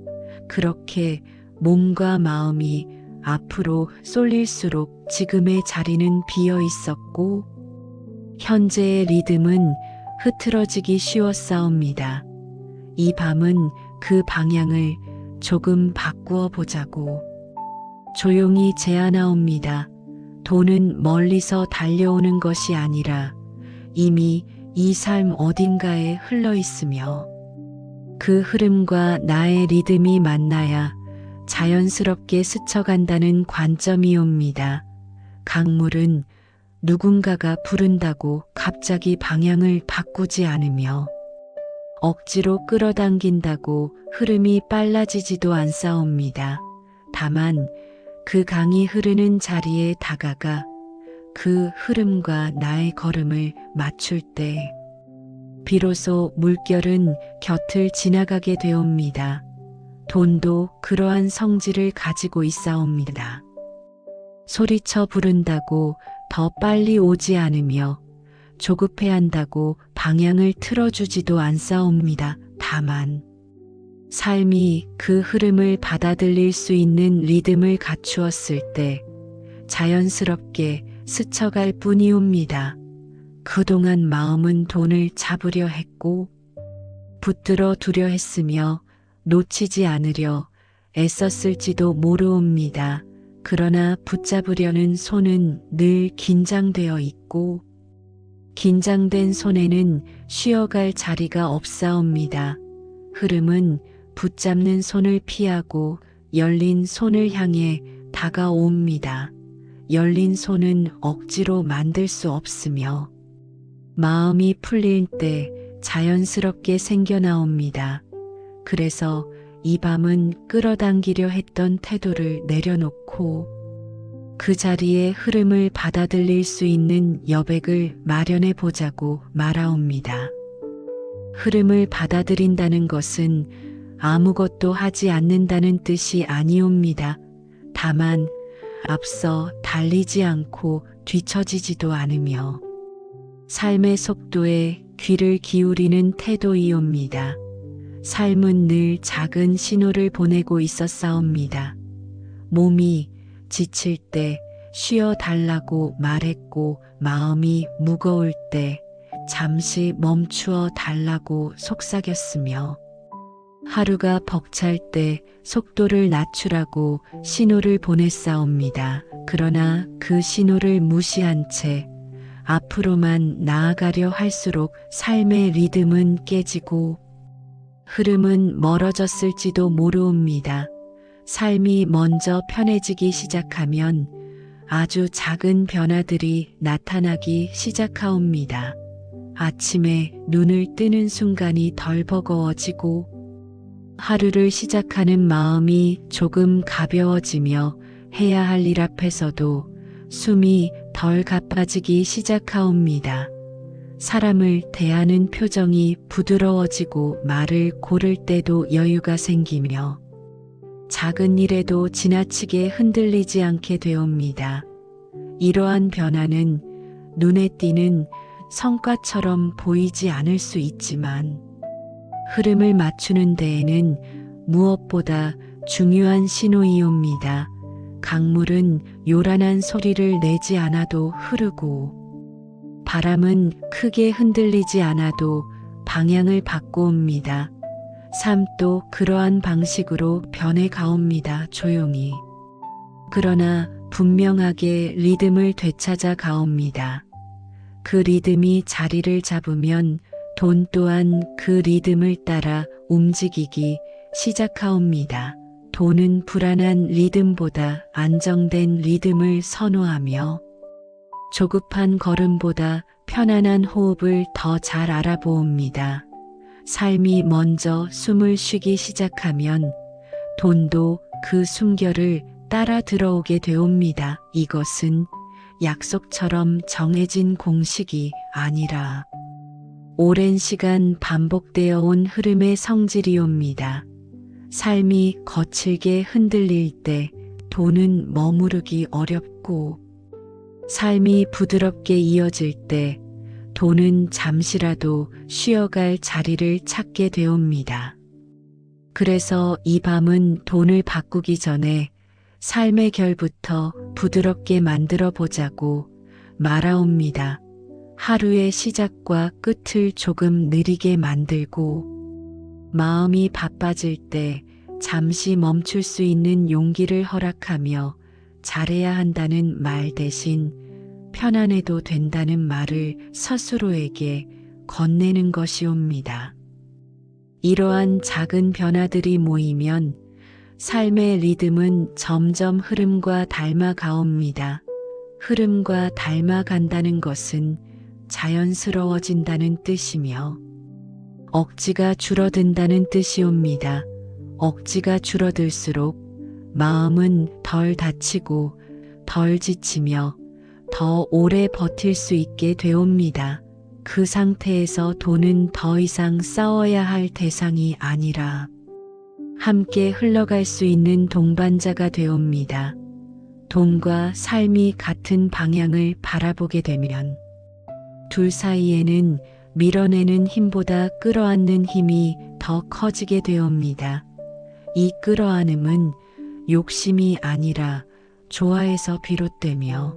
그렇게 몸과 마음이 앞으로 쏠릴수록 지금의 자리는 비어 있었고 현재의 리듬은 흐트러지기 쉬웠사옵니다. 이 밤은 그 방향을 조금 바꾸어 보자고 조용히 제안하옵니다. 돈은 멀리서 달려오는 것이 아니라 이미 이 삶 어딘가에 흘러 있으며 그 흐름과 나의 리듬이 만나야 자연스럽게 스쳐간다는 관점이옵니다. 강물은 누군가가 부른다고 갑자기 방향을 바꾸지 않으며 억지로 끌어당긴다고 흐름이 빨라지지도 않사옵니다. 다만 그 강이 흐르는 자리에 다가가 그 흐름과 나의 걸음을 맞출 때 비로소 물결은 곁을 지나가게 되옵니다. 돈도 그러한 성질을 가지고 있사옵니다. 소리쳐 부른다고 더 빨리 오지 않으며 조급해한다고 방향을 틀어주지도 않사옵니다. 다만 삶이 그 흐름을 받아들일 수 있는 리듬을 갖추었을 때 자연스럽게 스쳐갈 뿐이옵니다. 그동안 마음은 돈을 잡으려 했고 붙들어 두려 했으며 놓치지 않으려 애썼을지도 모르옵니다. 그러나 붙잡으려는 손은 늘 긴장되어 있고 긴장된 손에는 쉬어갈 자리가 없사옵니다. 흐름은 붙잡는 손을 피하고 열린 손을 향해 다가옵니다. 열린 손은 억지로 만들 수 없으며 마음이 풀릴 때 자연스럽게 생겨나옵니다. 그래서 이 밤은 끌어당기려 했던 태도를 내려놓고 그 자리에 흐름을 받아들일 수 있는 여백을 마련해 보자고 말하옵니다. 흐름을 받아들인다는 것은 아무것도 하지 않는다는 뜻이 아니옵니다. 다만 앞서 달리지 않고 뒤처지지도 않으며 삶의 속도에 귀를 기울이는 태도이옵니다. 삶은 늘 작은 신호를 보내고 있었사옵니다. 몸이 지칠 때 쉬어 달라고 말했고 마음이 무거울 때 잠시 멈추어 달라고 속삭였으며 하루가 벅찰 때 속도를 낮추라고 신호를 보냈사옵니다. 그러나 그 신호를 무시한 채 앞으로만 나아가려 할수록 삶의 리듬은 깨지고 흐름은 멀어졌을지도 모르옵니다. 삶이 먼저 편해지기 시작하면 아주 작은 변화들이 나타나기 시작하옵니다. 아침에 눈을 뜨는 순간이 덜 버거워지고 하루를 시작하는 마음이 조금 가벼워지며 해야 할 일 앞에서도 숨이 덜 가빠지기 시작하옵니다. 사람을 대하는 표정이 부드러워지고 말을 고를 때도 여유가 생기며 작은 일에도 지나치게 흔들리지 않게 되옵니다. 이러한 변화는 눈에 띄는 성과처럼 보이지 않을 수 있지만 흐름을 맞추는 데에는 무엇보다 중요한 신호이옵니다. 강물은 요란한 소리를 내지 않아도 흐르고 바람은 크게 흔들리지 않아도 방향을 바꿔옵니다. 삶도 그러한 방식으로 변해가옵니다. 조용히. 그러나 분명하게 리듬을 되찾아 가옵니다. 그 리듬이 자리를 잡으면 돈 또한 그 리듬을 따라 움직이기 시작하옵니다. 돈은 불안한 리듬보다 안정된 리듬을 선호하며 조급한 걸음보다 편안한 호흡을 더 잘 알아보옵니다. 삶이 먼저 숨을 쉬기 시작하면 돈도 그 숨결을 따라 들어오게 되옵니다. 이것은 약속처럼 정해진 공식이 아니라 오랜 시간 반복되어 온 흐름의 성질이옵니다. 삶이 거칠게 흔들릴 때 돈은 머무르기 어렵고 삶이 부드럽게 이어질 때 돈은 잠시라도 쉬어갈 자리를 찾게 되옵니다. 그래서 이 밤은 돈을 바꾸기 전에 삶의 결부터 부드럽게 만들어 보자고 말하옵니다. 하루의 시작과 끝을 조금 느리게 만들고 마음이 바빠질 때 잠시 멈출 수 있는 용기를 허락하며 잘해야 한다는 말 대신 편안해도 된다는 말을 스스로에게 건네는 것이옵니다. 이러한 작은 변화들이 모이면 삶의 리듬은 점점 흐름과 닮아가옵니다. 흐름과 닮아간다는 것은 자연스러워진다는 뜻이며 억지가 줄어든다는 뜻이옵니다. 억지가 줄어들수록 마음은 덜 다치고 덜 지치며 더 오래 버틸 수 있게 되옵니다. 그 상태에서 돈은 더 이상 싸워야 할 대상이 아니라 함께 흘러갈 수 있는 동반자가 되옵니다. 돈과 삶이 같은 방향을 바라보게 되면 둘 사이에는 밀어내는 힘보다 끌어안는 힘이 더 커지게 되옵니다. 이 끌어안음은 욕심이 아니라 좋아에서 비롯되며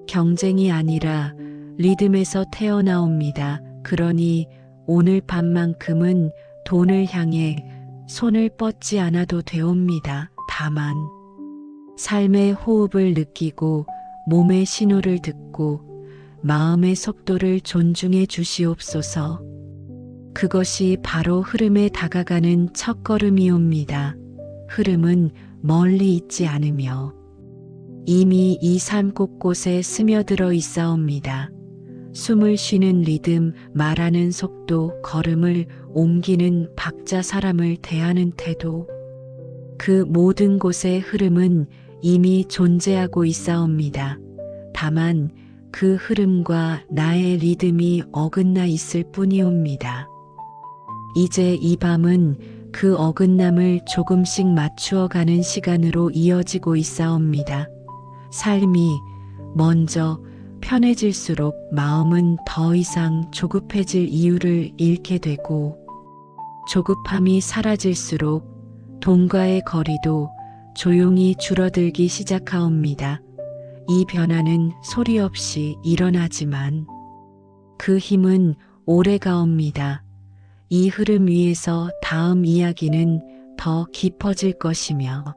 경쟁이 아니라 리듬에서 태어나옵니다. 그러니 오늘 밤만큼은 돈을 향해 손을 뻗지 않아도 되옵니다. 다만 삶의 호흡을 느끼고 몸의 신호를 듣고 마음의 속도를 존중해 주시옵소서. 그것이 바로 흐름에 다가가는 첫걸음이옵니다. 흐름은 멀리 있지 않으며 이미 이 삶 곳곳에 스며들어 있사옵니다. 숨을 쉬는 리듬, 말하는 속도, 걸음을 옮기는 박자, 사람을 대하는 태도. 그 모든 곳의 흐름은 이미 존재하고 있사옵니다. 다만 그 흐름과 나의 리듬이 어긋나 있을 뿐이옵니다. 이제 이 밤은 그 어긋남을 조금씩 맞추어 가는 시간으로 이어지고 있사옵니다. 삶이 먼저 편해질수록 마음은 더 이상 조급해질 이유를 잃게 되고, 조급함이 사라질수록 돈과의 거리도 조용히 줄어들기 시작하옵니다. 이 변화는 소리 없이 일어나지만 그 힘은 오래가옵니다. 이 흐름 위에서 다음 이야기는 더 깊어질 것이며,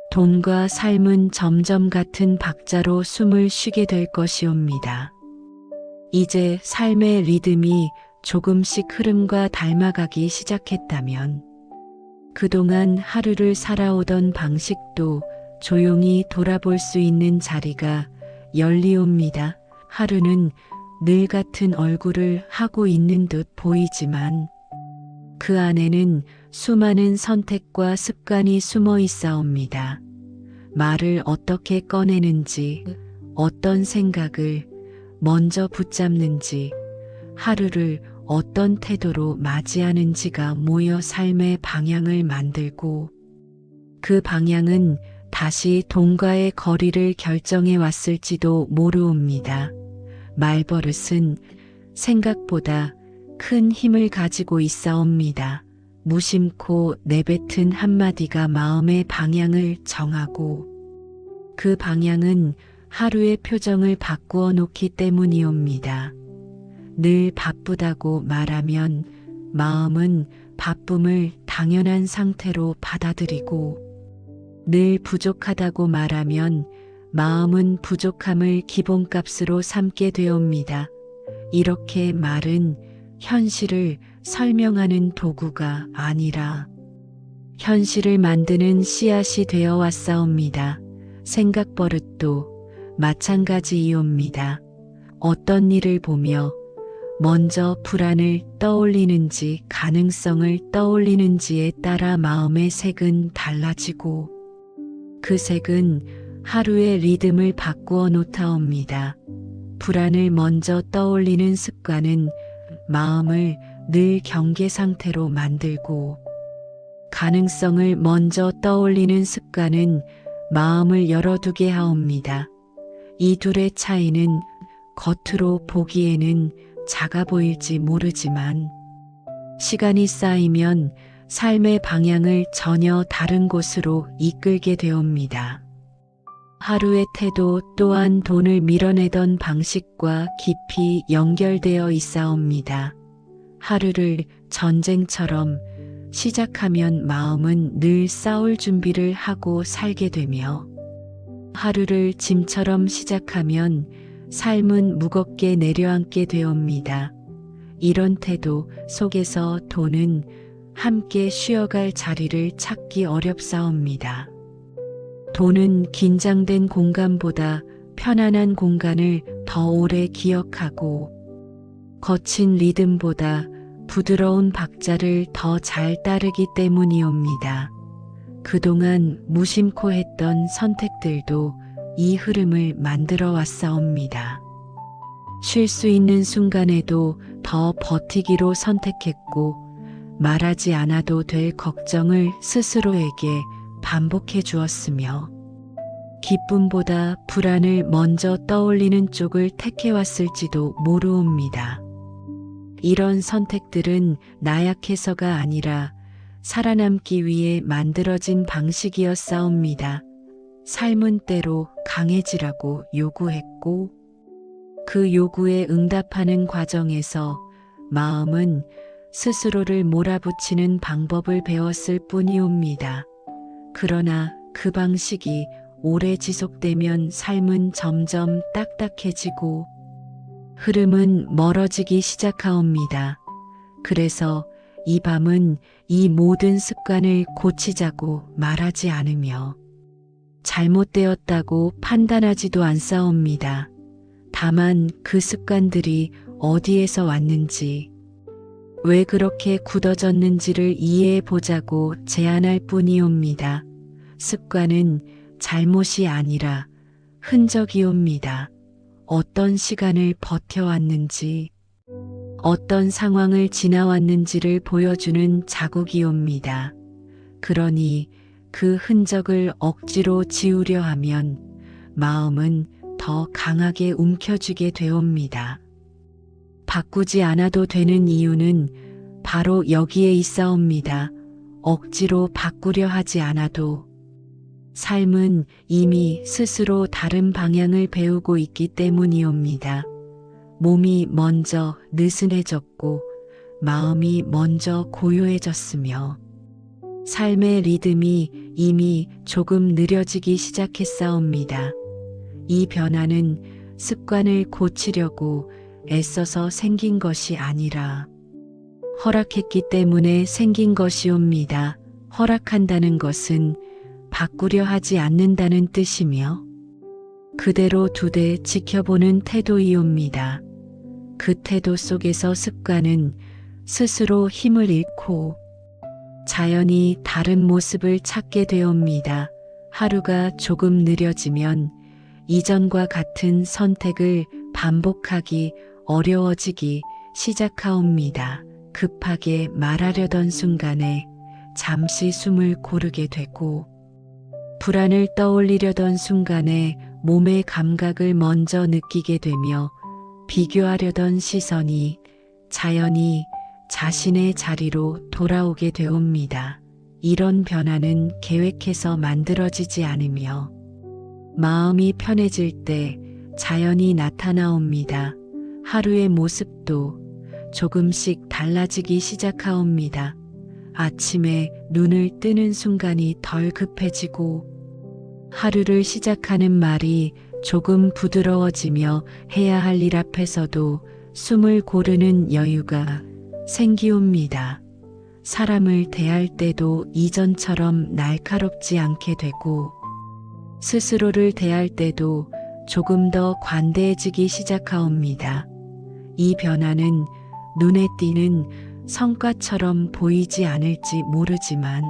돈과 삶은 점점 같은 박자로 숨을 쉬게 될 것이옵니다. 이제 삶의 리듬이 조금씩 흐름과 닮아가기 시작했다면, 그동안 하루를 살아오던 방식도 조용히 돌아볼 수 있는 자리가 열리옵니다. 하루는 늘 같은 얼굴을 하고 있는 듯 보이지만 그 안에는 수많은 선택과 습관이 숨어 있사옵니다. 말을 어떻게 꺼내는지, 어떤 생각을 먼저 붙잡는지, 하루를 어떤 태도로 맞이하는지가 모여 삶의 방향을 만들고, 그 방향은 다시 돈과의 거리를 결정해 왔을지도 모르옵니다. 말버릇은 생각보다 큰 힘을 가지고 있사옵니다. 무심코 내뱉은 한마디가 마음의 방향을 정하고, 그 방향은 하루의 표정을 바꾸어 놓기 때문이옵니다. 늘 바쁘다고 말하면 마음은 바쁨을 당연한 상태로 받아들이고, 늘 부족하다고 말하면 마음은 부족함을 기본값으로 삼게 되옵니다. 이렇게 말은 현실을 설명하는 도구가 아니라 현실을 만드는 씨앗이 되어 왔사옵니다. 생각 버릇도 마찬가지이옵니다. 어떤 일을 보며 먼저 불안을 떠올리는지 가능성을 떠올리는지에 따라 마음의 색은 달라지고, 그 색은 하루의 리듬을 바꾸어 놓다옵니다. 불안을 먼저 떠올리는 습관은 마음을 늘 경계 상태로 만들고, 가능성을 먼저 떠올리는 습관은 마음을 열어두게 하옵니다. 이 둘의 차이는 겉으로 보기에는 작아 보일지 모르지만 시간이 쌓이면 삶의 방향을 전혀 다른 곳으로 이끌게 되옵니다. 하루의 태도 또한 돈을 밀어내던 방식과 깊이 연결되어 있사옵니다. 하루를 전쟁처럼 시작하면 마음은 늘 싸울 준비를 하고 살게 되며, 하루를 짐처럼 시작하면 삶은 무겁게 내려앉게 되옵니다. 이런 태도 속에서 돈은 함께 쉬어갈 자리를 찾기 어렵사옵니다. 돈은 긴장된 공간보다 편안한 공간을 더 오래 기억하고, 거친 리듬보다 부드러운 박자를 더 잘 따르기 때문이옵니다. 그동안 무심코 했던 선택들도 이 흐름을 만들어 왔사옵니다. 쉴 수 있는 순간에도 더 버티기로 선택했고, 말하지 않아도 될 걱정을 스스로에게 반복해 주었으며, 기쁨보다 불안을 먼저 떠올리는 쪽을 택해왔을지도 모르옵니다. 이런 선택들은 나약해서가 아니라 살아남기 위해 만들어진 방식이었사옵니다. 삶은 때로 강해지라고 요구했고, 그 요구에 응답하는 과정에서 마음은 스스로를 몰아붙이는 방법을 배웠을 뿐이옵니다. 그러나 그 방식이 오래 지속되면 삶은 점점 딱딱해지고 흐름은 멀어지기 시작하옵니다. 그래서 이 밤은 이 모든 습관을 고치자고 말하지 않으며 잘못되었다고 판단하지도 않사옵니다. 다만 그 습관들이 어디에서 왔는지, 왜 그렇게 굳어졌는지를 이해해 보자고 제안할 뿐이옵니다. 습관은 잘못이 아니라 흔적이옵니다. 어떤 시간을 버텨왔는지, 어떤 상황을 지나왔는지를 보여주는 자국이옵니다. 그러니 그 흔적을 억지로 지우려 하면 마음은 더 강하게 움켜쥐게 되옵니다. 바꾸지 않아도 되는 이유는 바로 여기에 있사옵니다. 억지로 바꾸려 하지 않아도 삶은 이미 스스로 다른 방향을 배우고 있기 때문이옵니다. 몸이 먼저 느슨해졌고 마음이 먼저 고요해졌으며 삶의 리듬이 이미 조금 느려지기 시작했사옵니다. 이 변화는 습관을 고치려고 애써서 생긴 것이 아니라 허락했기 때문에 생긴 것이옵니다. 허락한다는 것은 바꾸려 하지 않는다는 뜻이며 그대로 두되 지켜보는 태도이옵니다. 그 태도 속에서 습관은 스스로 힘을 잃고 자연히 다른 모습을 찾게 되옵니다. 하루가 조금 느려지면 이전과 같은 선택을 반복하기 어려워지기 시작하옵니다. 급하게 말하려던 순간에 잠시 숨을 고르게 되고 불안을 떠올리려던 순간에 몸의 감각을 먼저 느끼게 되며 비교하려던 시선이 자연히 자신의 자리로 돌아오게 되옵니다. 이런 변화는 계획해서 만들어지지 않으며 마음이 편해질 때 자연히 나타나옵니다. 하루의 모습도 조금씩 달라지기 시작하옵니다. 아침에 눈을 뜨는 순간이 덜 급해지고 하루를 시작하는 말이 조금 부드러워지며 해야 할 일 앞에서도 숨을 고르는 여유가 생기옵니다. 사람을 대할 때도 이전처럼 날카롭지 않게 되고 스스로를 대할 때도 조금 더 관대해지기 시작하옵니다. 이 변화는 눈에 띄는 성과처럼 보이지 않을지 모르지만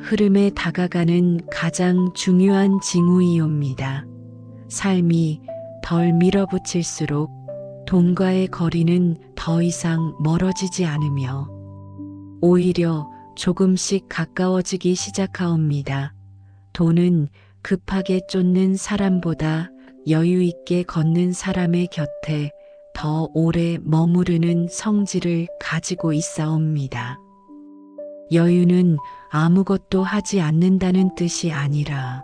흐름에 다가가는 가장 중요한 징후이옵니다. 삶이 덜 밀어붙일수록 돈과의 거리는 더 이상 멀어지지 않으며 오히려 조금씩 가까워지기 시작하옵니다. 돈은 급하게 쫓는 사람보다 여유 있게 걷는 사람의 곁에 더 오래 머무르는 성질을 가지고 있사옵니다. 여유는 아무것도 하지 않는다는 뜻이 아니라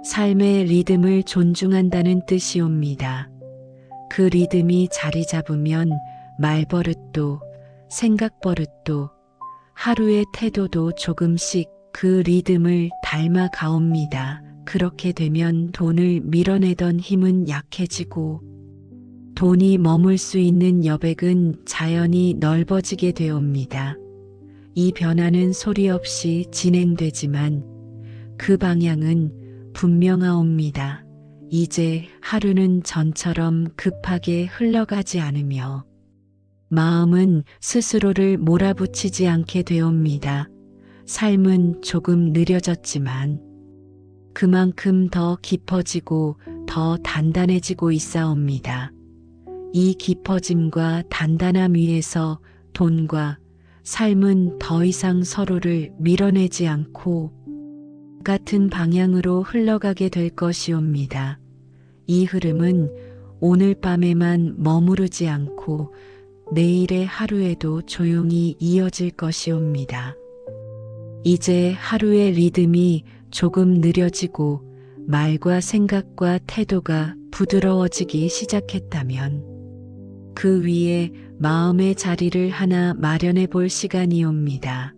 삶의 리듬을 존중한다는 뜻이옵니다. 그 리듬이 자리 잡으면 말버릇도 생각버릇도 하루의 태도도 조금씩 그 리듬을 닮아 가옵니다. 그렇게 되면 돈을 밀어내던 힘은 약해지고 돈이 머물 수 있는 여백은 자연히 넓어지게 되옵니다. 이 변화는 소리 없이 진행되지만 그 방향은 분명하옵니다. 이제 하루는 전처럼 급하게 흘러가지 않으며 마음은 스스로를 몰아붙이지 않게 되옵니다. 삶은 조금 느려졌지만 그만큼 더 깊어지고 더 단단해지고 있사옵니다. 이 깊어짐과 단단함 위에서 돈과 삶은 더 이상 서로를 밀어내지 않고 같은 방향으로 흘러가게 될 것이옵니다. 이 흐름은 오늘 밤에만 머무르지 않고 내일의 하루에도 조용히 이어질 것이옵니다. 이제 하루의 리듬이 조금 느려지고 말과 생각과 태도가 부드러워지기 시작했다면 그 위에 마음의 자리를 하나 마련해 볼 시간이옵니다.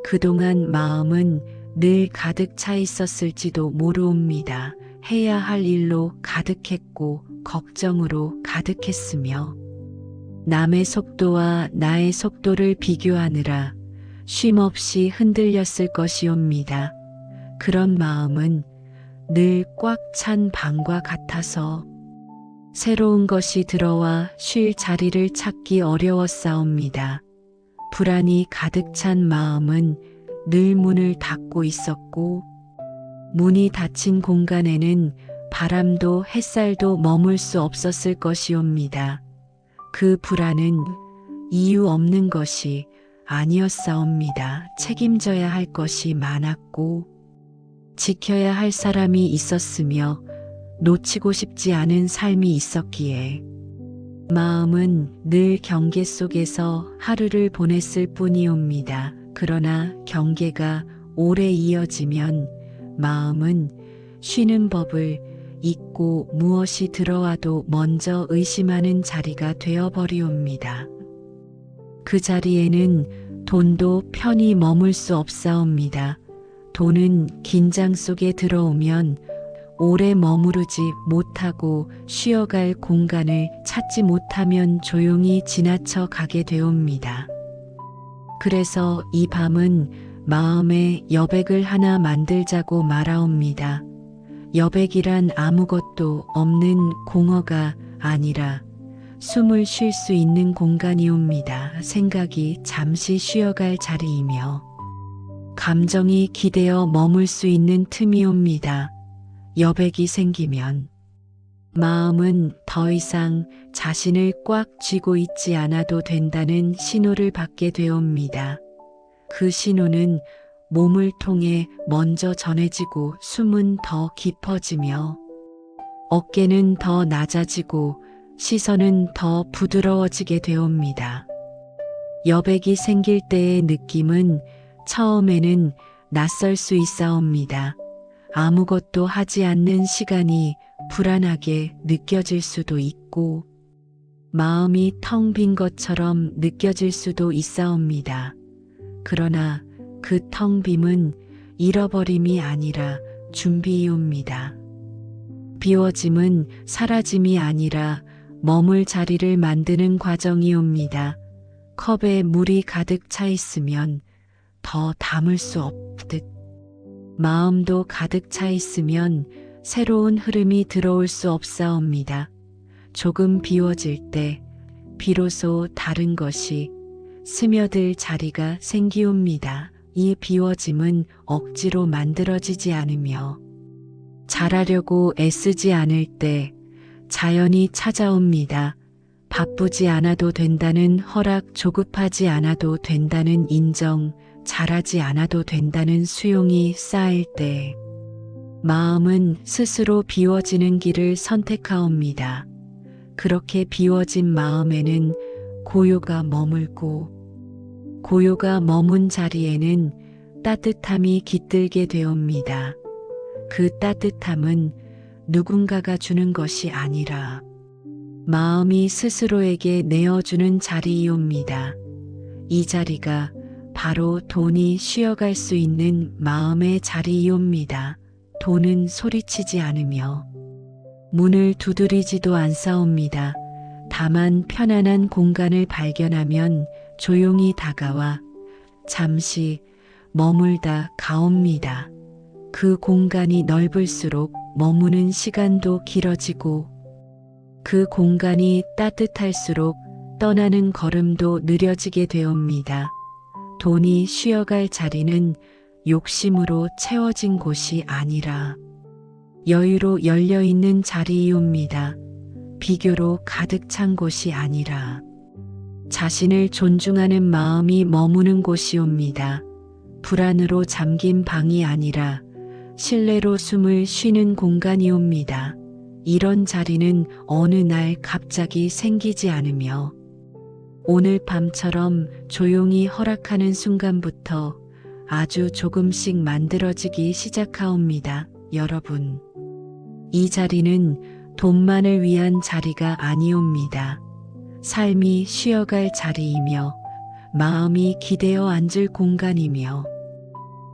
그동안 마음은 늘 가득 차 있었을지도 모르옵니다. 해야 할 일로 가득했고 걱정으로 가득했으며 남의 속도와 나의 속도를 비교하느라 쉼없이 흔들렸을 것이옵니다. 그런 마음은 늘 꽉 찬 방과 같아서 새로운 것이 들어와 쉴 자리를 찾기 어려웠사옵니다. 불안이 가득 찬 마음은 늘 문을 닫고 있었고, 문이 닫힌 공간에는 바람도 햇살도 머물 수 없었을 것이옵니다. 그 불안은 이유 없는 것이 아니었사옵니다. 책임져야 할 것이 많았고, 지켜야 할 사람이 있었으며, 놓치고 싶지 않은 삶이 있었기에, 마음은 늘 경계 속에서 하루를 보냈을 뿐이옵니다. 그러나 경계가 오래 이어지면 마음은 쉬는 법을 잊고 무엇이 들어와도 먼저 의심하는 자리가 되어버리옵니다. 그 자리에는 돈도 편히 머물 수 없사옵니다. 돈은 긴장 속에 들어오면 오래 머무르지 못하고 쉬어갈 공간을 찾지 못하면 조용히 지나쳐 가게 되옵니다. 그래서 이 밤은 마음에 여백을 하나 만들자고 말하옵니다. 여백이란 아무것도 없는 공허가 아니라 숨을 쉴 수 있는 공간이옵니다. 생각이 잠시 쉬어갈 자리이며 감정이 기대어 머물 수 있는 틈이옵니다. 여백이 생기면 마음은 더 이상 자신을 꽉 쥐고 있지 않아도 된다는 신호를 받게 되옵니다. 그 신호는 몸을 통해 먼저 전해지고 숨은 더 깊어지며 어깨는 더 낮아지고 시선은 더 부드러워지게 되옵니다. 여백이 생길 때의 느낌은 처음에는 낯설 수 있사옵니다. 아무것도 하지 않는 시간이 불안하게 느껴질 수도 있고 마음이 텅 빈 것처럼 느껴질 수도 있사옵니다. 그러나 그 텅 빔은 잃어버림이 아니라 준비이옵니다. 비워짐은 사라짐이 아니라 머물 자리를 만드는 과정이옵니다. 컵에 물이 가득 차 있으면 더 담을 수 없듯 마음도 가득 차 있으면 새로운 흐름이 들어올 수 없사옵니다. 조금 비워질 때 비로소 다른 것이 스며들 자리가 생기옵니다. 이 비워짐은 억지로 만들어지지 않으며 잘하려고 애쓰지 않을 때 자연히 찾아옵니다. 바쁘지 않아도 된다는 허락, 조급하지 않아도 된다는 인정, 잘하지 않아도 된다는 수용이 쌓일 때 마음은 스스로 비워지는 길을 선택하옵니다. 그렇게 비워진 마음에는 고요가 머물고 고요가 머문 자리에는 따뜻함이 깃들게 되옵니다. 그 따뜻함은 누군가가 주는 것이 아니라 마음이 스스로에게 내어주는 자리이옵니다. 이 자리가 바로 돈이 쉬어갈 수 있는 마음의 자리이옵니다. 돈은 소리치지 않으며 문을 두드리지도 않사옵니다. 다만 편안한 공간을 발견하면 조용히 다가와 잠시 머물다 가옵니다. 그 공간이 넓을수록 머무는 시간도 길어지고 그 공간이 따뜻할수록 떠나는 걸음도 느려지게 되옵니다. 돈이 쉬어갈 자리는 욕심으로 채워진 곳이 아니라 여유로 열려있는 자리이옵니다. 비교로 가득 찬 곳이 아니라 자신을 존중하는 마음이 머무는 곳이옵니다. 불안으로 잠긴 방이 아니라 신뢰로 숨을 쉬는 공간이옵니다. 이런 자리는 어느 날 갑자기 생기지 않으며 오늘 밤처럼 조용히 허락하는 순간부터 아주 조금씩 만들어지기 시작하옵니다. 여러분, 이 자리는 돈만을 위한 자리가 아니옵니다. 삶이 쉬어갈 자리이며 마음이 기대어 앉을 공간이며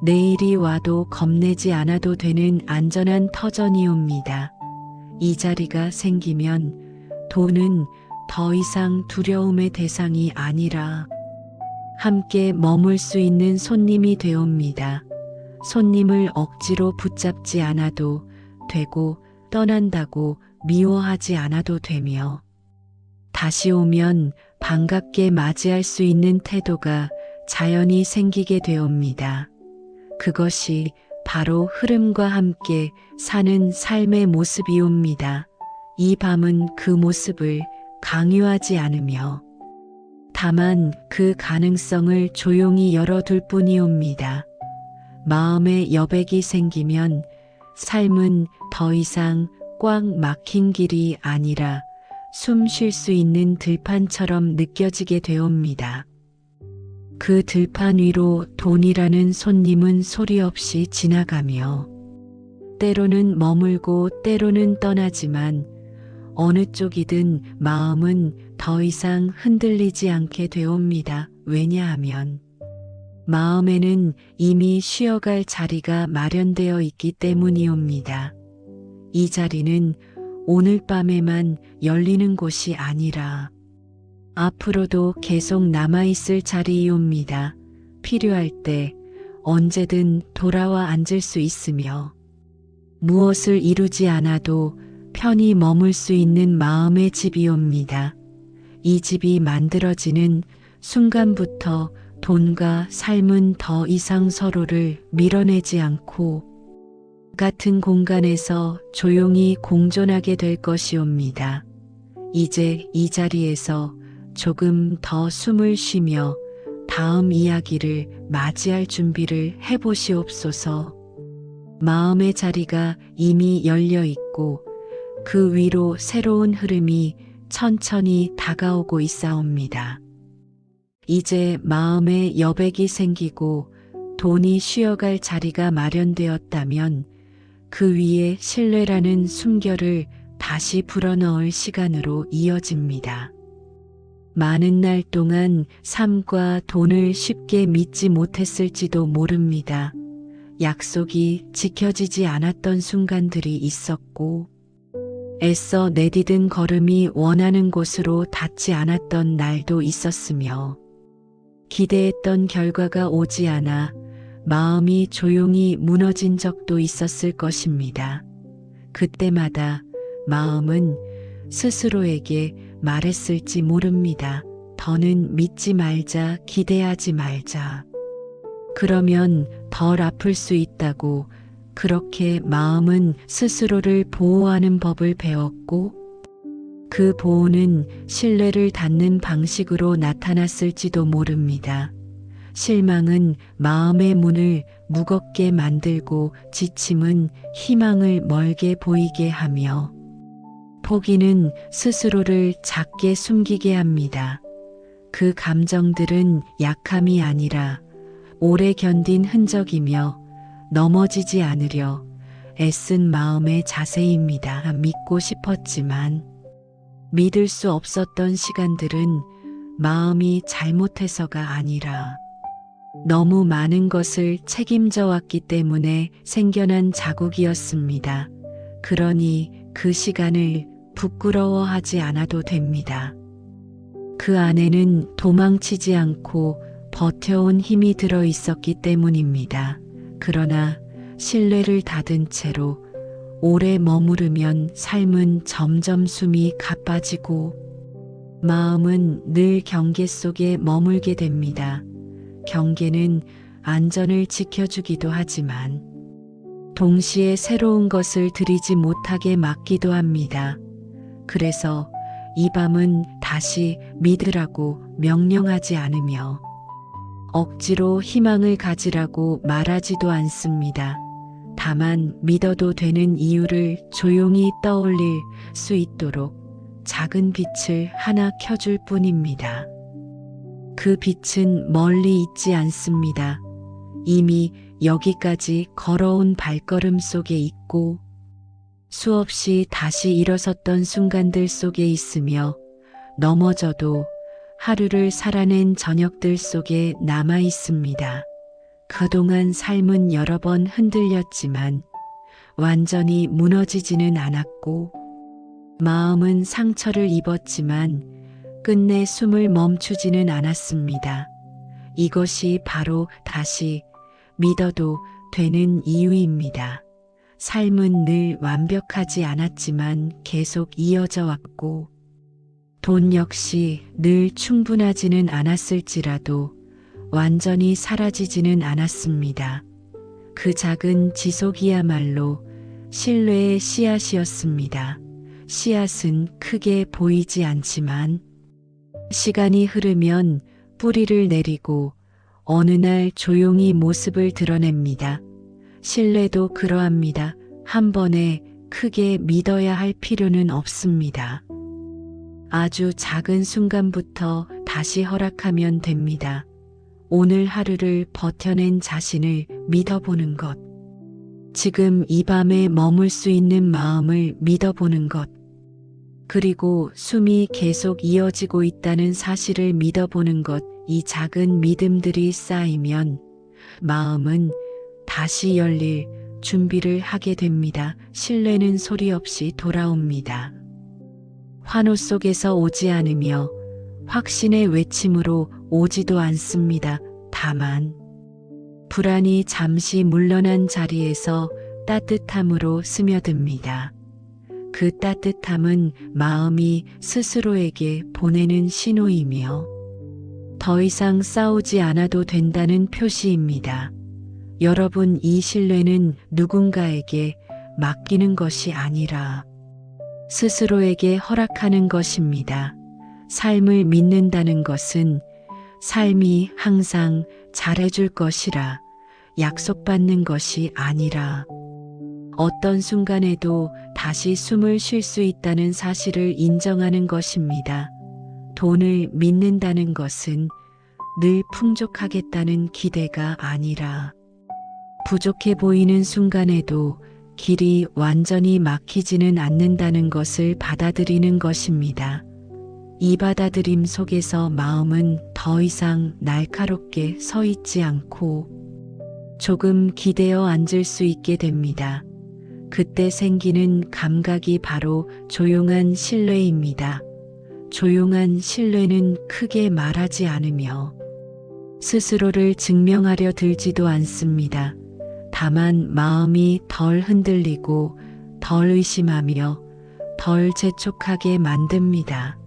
내일이 와도 겁내지 않아도 되는 안전한 터전이옵니다. 이 자리가 생기면 돈은 더 이상 두려움의 대상이 아니라 함께 머물 수 있는 손님이 되옵니다. 손님을 억지로 붙잡지 않아도 되고 떠난다고 미워하지 않아도 되며 다시 오면 반갑게 맞이할 수 있는 태도가 자연히 생기게 되옵니다. 그것이 바로 흐름과 함께 사는 삶의 모습이옵니다. 이 밤은 그 모습을 강요하지 않으며 다만 그 가능성을 조용히 열어둘 뿐이옵니다. 마음에 여백이 생기면 삶은 더 이상 꽉 막힌 길이 아니라 숨 쉴 수 있는 들판처럼 느껴지게 되옵니다. 그 들판 위로 돈이라는 손님은 소리 없이 지나가며 때로는 머물고 때로는 떠나지만 어느 쪽이든 마음은 더 이상 흔들리지 않게 되옵니다. 왜냐하면 마음에는 이미 쉬어갈 자리가 마련되어 있기 때문이옵니다. 이 자리는 오늘 밤에만 열리는 곳이 아니라 앞으로도 계속 남아있을 자리이옵니다. 필요할 때 언제든 돌아와 앉을 수 있으며 무엇을 이루지 않아도 편히 머물 수 있는 마음의 집이옵니다. 이 집이 만들어지는 순간부터 돈과 삶은 더 이상 서로를 밀어내지 않고 같은 공간에서 조용히 공존하게 될 것이옵니다. 이제 이 자리에서 조금 더 숨을 쉬며 다음 이야기를 맞이할 준비를 해보시옵소서. 마음의 자리가 이미 열려 있고 그 위로 새로운 흐름이 천천히 다가오고 있사옵니다. 이제 마음에 여백이 생기고 돈이 쉬어갈 자리가 마련되었다면 그 위에 신뢰라는 숨결을 다시 불어넣을 시간으로 이어집니다. 많은 날 동안 삶과 돈을 쉽게 믿지 못했을지도 모릅니다. 약속이 지켜지지 않았던 순간들이 있었고 애써 내디딘 걸음이 원하는 곳으로 닿지 않았던 날도 있었으며 기대했던 결과가 오지 않아 마음이 조용히 무너진 적도 있었을 것입니다. 그때마다 마음은 스스로에게 말했을지 모릅니다. 더는 믿지 말자, 기대하지 말자. 그러면 덜 아플 수 있다고. 그렇게 마음은 스스로를 보호하는 법을 배웠고 그 보호는 신뢰를 닫는 방식으로 나타났을지도 모릅니다. 실망은 마음의 문을 무겁게 만들고 지침은 희망을 멀게 보이게 하며 포기는 스스로를 작게 숨기게 합니다. 그 감정들은 약함이 아니라 오래 견딘 흔적이며 넘어지지 않으려 애쓴 마음의 자세입니다. 믿고 싶었지만 믿을 수 없었던 시간들은 마음이 잘못해서가 아니라 너무 많은 것을 책임져 왔기 때문에 생겨난 자국이었습니다. 그러니 그 시간을 부끄러워하지 않아도 됩니다. 그 안에는 도망치지 않고 버텨온 힘이 들어 있었기 때문입니다. 그러나 신뢰를 닫은 채로 오래 머무르면 삶은 점점 숨이 가빠지고 마음은 늘 경계 속에 머물게 됩니다. 경계는 안전을 지켜주기도 하지만 동시에 새로운 것을 들이지 못하게 막기도 합니다. 그래서 이 밤은 다시 믿으라고 명령하지 않으며 억지로 희망을 가지라고 말하지도 않습니다. 다만 믿어도 되는 이유를 조용히 떠올릴 수 있도록 작은 빛을 하나 켜줄 뿐입니다. 그 빛은 멀리 있지 않습니다. 이미 여기까지 걸어온 발걸음 속에 있고 수없이 다시 일어섰던 순간들 속에 있으며 넘어져도 하루를 살아낸 저녁들 속에 남아 있습니다. 그동안 삶은 여러 번 흔들렸지만 완전히 무너지지는 않았고 마음은 상처를 입었지만 끝내 숨을 멈추지는 않았습니다. 이것이 바로 다시 믿어도 되는 이유입니다. 삶은 늘 완벽하지 않았지만 계속 이어져 왔고, 돈 역시 늘 충분하지는 않았을지라도 완전히 사라지지는 않았습니다. 그 작은 지속이야말로 신뢰의 씨앗이었습니다. 씨앗은 크게 보이지 않지만 시간이 흐르면 뿌리를 내리고 어느 날 조용히 모습을 드러냅니다. 신뢰도 그러합니다. 한 번에 크게 믿어야 할 필요는 없습니다. 아주 작은 순간부터 다시 허락하면 됩니다. 오늘 하루를 버텨낸 자신을 믿어보는 것. 지금 이 밤에 머물 수 있는 마음을 믿어보는 것. 그리고 숨이 계속 이어지고 있다는 사실을 믿어보는 것. 이 작은 믿음들이 쌓이면 마음은 다시 열릴 준비를 하게 됩니다. 신뢰는 소리 없이 돌아옵니다. 환호 속에서 오지 않으며 확신의 외침으로 오지도 않습니다. 다만 불안이 잠시 물러난 자리에서 따뜻함으로 스며듭니다. 그 따뜻함은 마음이 스스로에게 보내는 신호이며 더 이상 싸우지 않아도 된다는 표시입니다. 여러분, 이 신뢰는 누군가에게 맡기는 것이 아니라 스스로에게 허락하는 것입니다. 삶을 믿는다는 것은 삶이 항상 잘해줄 것이라 약속받는 것이 아니라 어떤 순간에도 다시 숨을 쉴 수 있다는 사실을 인정하는 것입니다. 돈을 믿는다는 것은 늘 풍족하겠다는 기대가 아니라 부족해 보이는 순간에도 길이 완전히 막히지는 않는다는 것을 받아들이는 것입니다. 이 받아들임 속에서 마음은 더 이상 날카롭게 서 있지 않고 조금 기대어 앉을 수 있게 됩니다. 그때 생기는 감각이 바로 조용한 신뢰입니다. 조용한 신뢰는 크게 말하지 않으며 스스로를 증명하려 들지도 않습니다. 다만 마음이 덜 흔들리고 덜 의심하며 덜 재촉하게 만듭니다.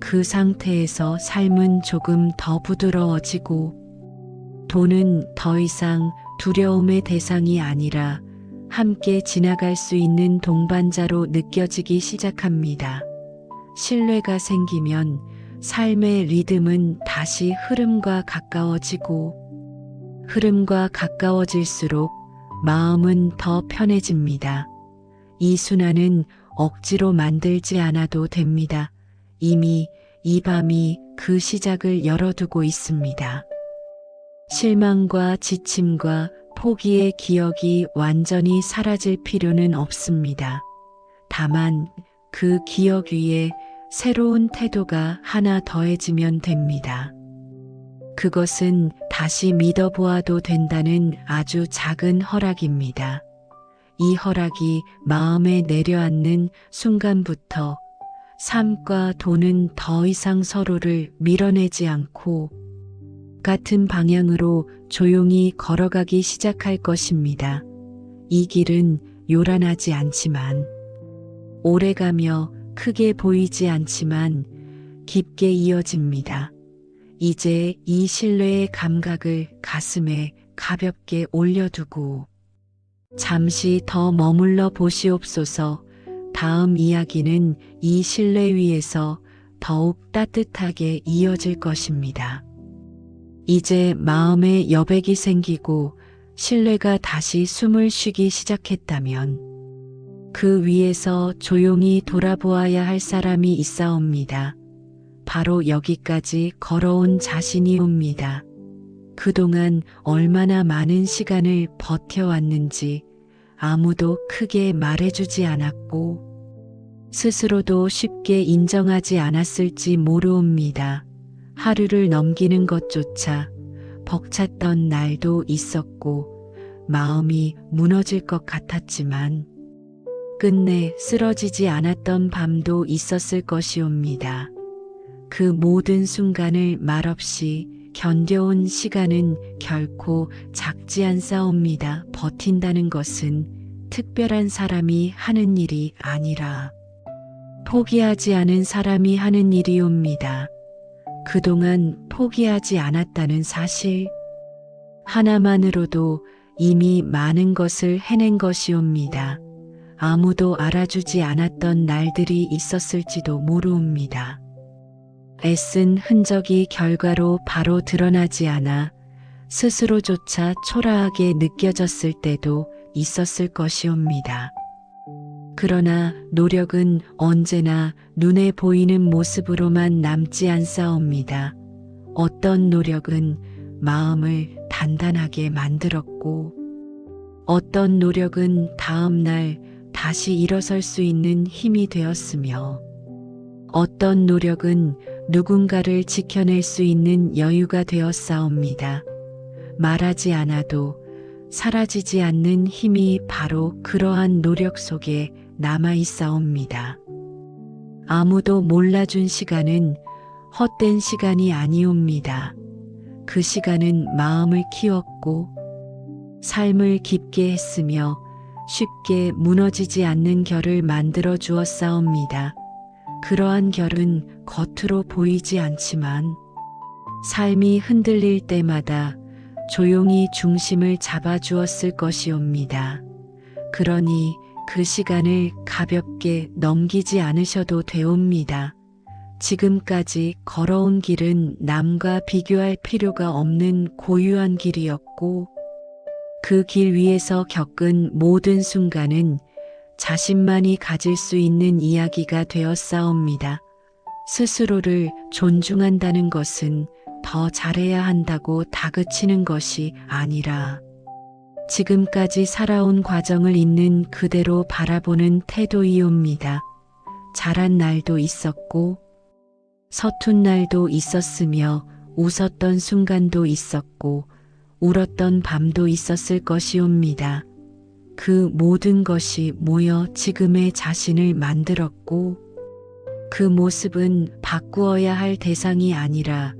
그 상태에서 삶은 조금 더 부드러워지고 돈은 더 이상 두려움의 대상이 아니라 함께 지나갈 수 있는 동반자로 느껴지기 시작합니다. 신뢰가 생기면 삶의 리듬은 다시 흐름과 가까워지고 흐름과 가까워질수록 마음은 더 편해집니다. 이 순환은 억지로 만들지 않아도 됩니다. 이미 이 밤이 그 시작을 열어두고 있습니다. 실망과 지침과 포기의 기억이 완전히 사라질 필요는 없습니다. 다만 그 기억 위에 새로운 태도가 하나 더해지면 됩니다. 그것은 다시 믿어보아도 된다는 아주 작은 허락입니다. 이 허락이 마음에 내려앉는 순간부터 삶과 돈은 더 이상 서로를 밀어내지 않고 같은 방향으로 조용히 걸어가기 시작할 것입니다. 이 길은 요란하지 않지만 오래가며 크게 보이지 않지만 깊게 이어집니다. 이제 이 신뢰의 감각을 가슴에 가볍게 올려두고 잠시 더 머물러 보시옵소서. 다음 이야기는 이 신뢰 위에서 더욱 따뜻하게 이어질 것입니다. 이제 마음에 여백이 생기고 신뢰가 다시 숨을 쉬기 시작했다면 그 위에서 조용히 돌아보아야 할 사람이 있사옵니다. 바로 여기까지 걸어온 자신이옵니다. 그동안 얼마나 많은 시간을 버텨왔는지 아무도 크게 말해주지 않았고 스스로도 쉽게 인정하지 않았을지 모르옵니다. 하루를 넘기는 것조차 벅찼던 날도 있었고 마음이 무너질 것 같았지만 끝내 쓰러지지 않았던 밤도 있었을 것이옵니다. 그 모든 순간을 말없이 견뎌온 시간은 결코 작지 않사옵니다. 버틴다는 것은 특별한 사람이 하는 일이 아니라 포기하지 않은 사람이 하는 일이옵니다. 그동안 포기하지 않았다는 사실 하나만으로도 이미 많은 것을 해낸 것이옵니다. 아무도 알아주지 않았던 날들이 있었을지도 모르옵니다. 애쓴 흔적이 결과로 바로 드러나지 않아 스스로조차 초라하게 느껴졌을 때도 있었을 것이옵니다. 그러나 노력은 언제나 눈에 보이는 모습으로만 남지 않사옵니다. 어떤 노력은 마음을 단단하게 만들었고, 어떤 노력은 다음날 다시 일어설 수 있는 힘이 되었으며, 어떤 노력은 누군가를 지켜낼 수 있는 여유가 되었사옵니다. 말하지 않아도 사라지지 않는 힘이 바로 그러한 노력 속에 남아 있사옵니다. 아무도 몰라준 시간은 헛된 시간이 아니옵니다. 그 시간은 마음을 키웠고 삶을 깊게 했으며 쉽게 무너지지 않는 결을 만들어 주었사옵니다. 그러한 결은 겉으로 보이지 않지만 삶이 흔들릴 때마다 조용히 중심을 잡아 주었을 것이옵니다. 그러니 그 시간을 가볍게 넘기지 않으셔도 되옵니다. 지금까지 걸어온 길은 남과 비교할 필요가 없는 고유한 길이었고, 그 길 위에서 겪은 모든 순간은 자신만이 가질 수 있는 이야기가 되었사옵니다. 스스로를 존중한다는 것은 더 잘해야 한다고 다그치는 것이 아니라 지금까지 살아온 과정을 있는 그대로 바라보는 태도이옵니다. 잘한 날도 있었고 서툰 날도 있었으며 웃었던 순간도 있었고 울었던 밤도 있었을 것이옵니다. 그 모든 것이 모여 지금의 자신을 만들었고 그 모습은 바꾸어야 할 대상이 아니라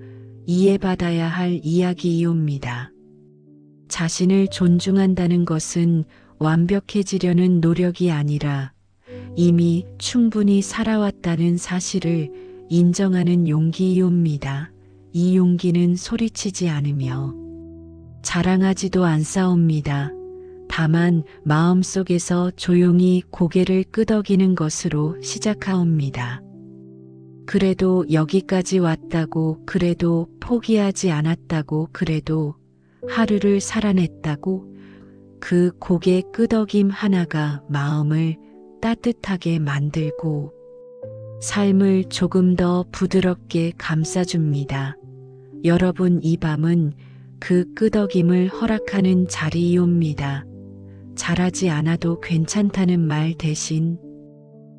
이해받아야 할 이야기이옵니다. 자신을 존중한다는 것은 완벽해지려는 노력이 아니라 이미 충분히 살아왔다는 사실을 인정하는 용기이옵니다. 이 용기는 소리치지 않으며 자랑하지도 않사옵니다. 다만 마음속에서 조용히 고개를 끄덕이는 것으로 시작하옵니다. 그래도 여기까지 왔다고, 그래도 포기하지 않았다고, 그래도 하루를 살아냈다고, 그 고개 끄덕임 하나가 마음을 따뜻하게 만들고 삶을 조금 더 부드럽게 감싸줍니다. 여러분, 이 밤은 그 끄덕임을 허락하는 자리이옵니다. 잘하지 않아도 괜찮다는 말 대신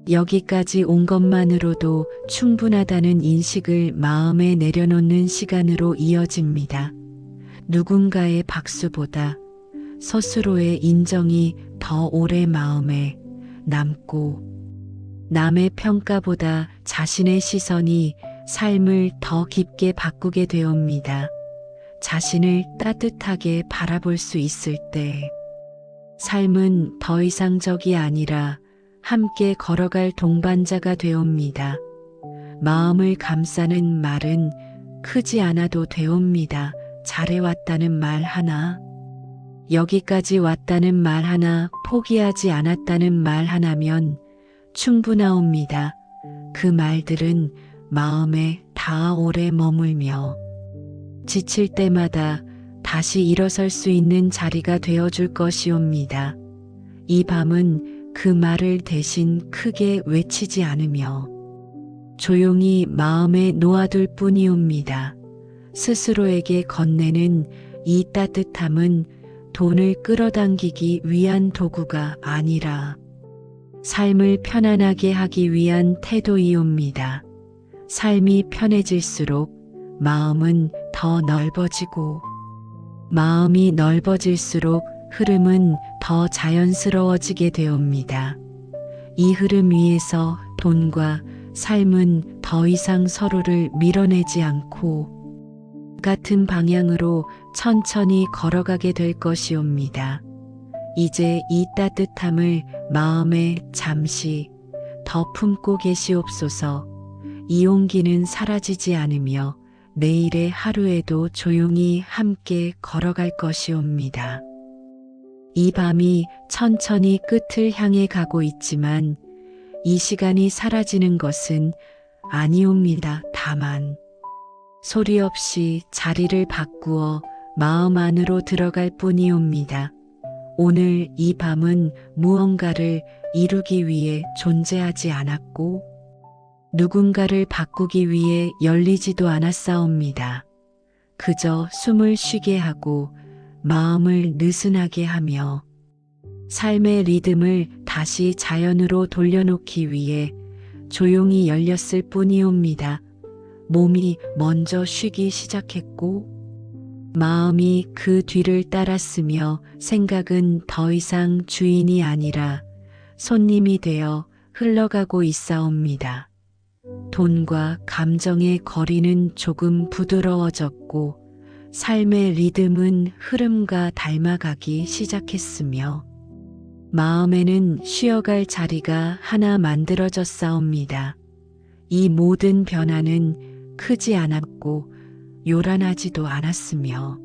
여기까지 온 것만으로도 충분하다는 인식을 마음에 내려놓는 시간으로 이어집니다. 누군가의 박수보다 스스로의 인정이 더 오래 마음에 남고 남의 평가보다 자신의 시선이 삶을 더 깊게 바꾸게 되옵니다. 자신을 따뜻하게 바라볼 수 있을 때 삶은 더 이상 적이 아니라 함께 걸어갈 동반자가 되옵니다. 마음을 감싸는 말은 크지 않아도 되옵니다. 잘해왔다는 말 하나, 여기까지 왔다는 말 하나, 포기하지 않았다는 말 하나면 충분하옵니다. 그 말들은 마음에 다 오래 머물며 지칠 때마다 다시 일어설 수 있는 자리가 되어줄 것이옵니다. 이 밤은 그 말을 대신 크게 외치지 않으며 조용히 마음에 놓아둘 뿐이옵니다. 스스로에게 건네는 이 따뜻함은 돈을 끌어당기기 위한 도구가 아니라 삶을 편안하게 하기 위한 태도이옵니다. 삶이 편해질수록 마음은 더 넓어지고 마음이 넓어질수록 흐름은 더 자연스러워지게 되옵니다. 이 흐름 위에서 돈과 삶은 더 이상 서로를 밀어내지 않고 같은 방향으로 천천히 걸어가게 될 것이옵니다. 이제 이 따뜻함을 마음에 잠시 더 품고 계시옵소서. 이 온기는 사라지지 않으며 내일의 하루에도 조용히 함께 걸어갈 것이옵니다. 이 밤이 천천히 끝을 향해 가고 있지만 이 시간이 사라지는 것은 아니옵니다. 다만 소리 없이 자리를 바꾸어 마음 안으로 들어갈 뿐이옵니다. 오늘 이 밤은 무언가를 이루기 위해 존재하지 않았고 누군가를 바꾸기 위해 열리지도 않았사옵니다. 그저 숨을 쉬게 하고 마음을 느슨하게 하며 삶의 리듬을 다시 자연으로 돌려놓기 위해 조용히 열렸을 뿐이옵니다. 몸이 먼저 쉬기 시작했고 마음이 그 뒤를 따랐으며 생각은 더 이상 주인이 아니라 손님이 되어 흘러가고 있사옵니다. 돈과 감정의 거리는 조금 부드러워졌고 삶의 리듬은 흐름과 닮아가기 시작했으며 마음에는 쉬어갈 자리가 하나 만들어졌사옵니다. 이 모든 변화는 크지 않았고 요란하지도 않았으며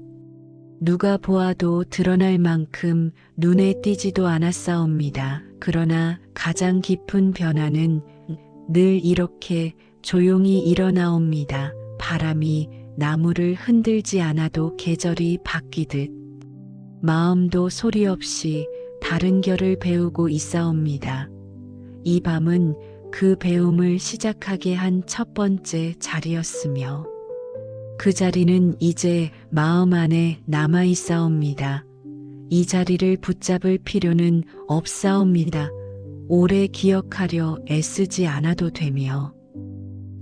누가 보아도 드러날 만큼 눈에 띄지도 않았사옵니다. 그러나 가장 깊은 변화는 늘 이렇게 조용히 일어나옵니다. 바람이 나무를 흔들지 않아도 계절이 바뀌듯 마음도 소리 없이 다른 결을 배우고 있사옵니다. 이 밤은 그 배움을 시작하게 한 첫 번째 자리였으며 그 자리는 이제 마음 안에 남아 있사옵니다. 이 자리를 붙잡을 필요는 없사옵니다. 오래 기억하려 애쓰지 않아도 되며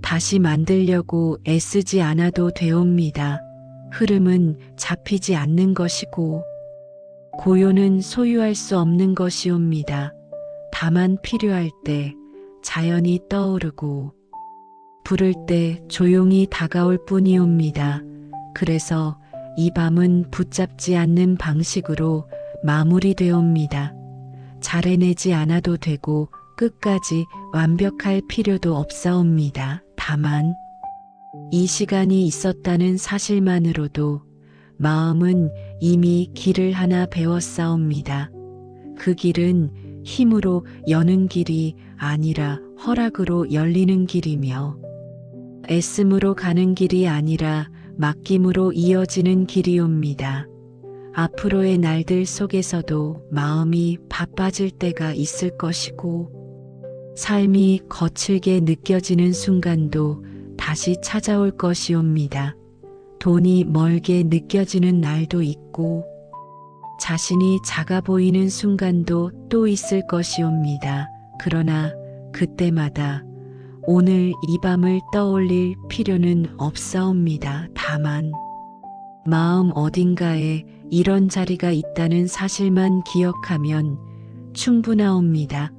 다시 만들려고 애쓰지 않아도 되옵니다. 흐름은 잡히지 않는 것이고 고요는 소유할 수 없는 것이옵니다. 다만 필요할 때 자연이 떠오르고 부를 때 조용히 다가올 뿐이옵니다. 그래서 이 밤은 붙잡지 않는 방식으로 마무리되옵니다. 잘 해내지 않아도 되고 끝까지 완벽할 필요도 없사옵니다. 다만 이 시간이 있었다는 사실만으로도 마음은 이미 길을 하나 배웠사옵니다. 그 길은 힘으로 여는 길이 아니라 허락으로 열리는 길이며 애씀으로 가는 길이 아니라 맡김으로 이어지는 길이옵니다. 앞으로의 날들 속에서도 마음이 바빠질 때가 있을 것이고 삶이 거칠게 느껴지는 순간도 다시 찾아올 것이옵니다. 돈이 멀게 느껴지는 날도 있고 자신이 작아 보이는 순간도 또 있을 것이옵니다. 그러나 그때마다 오늘 이 밤을 떠올릴 필요는 없사옵니다. 다만 마음 어딘가에 이런 자리가 있다는 사실만 기억하면 충분하옵니다.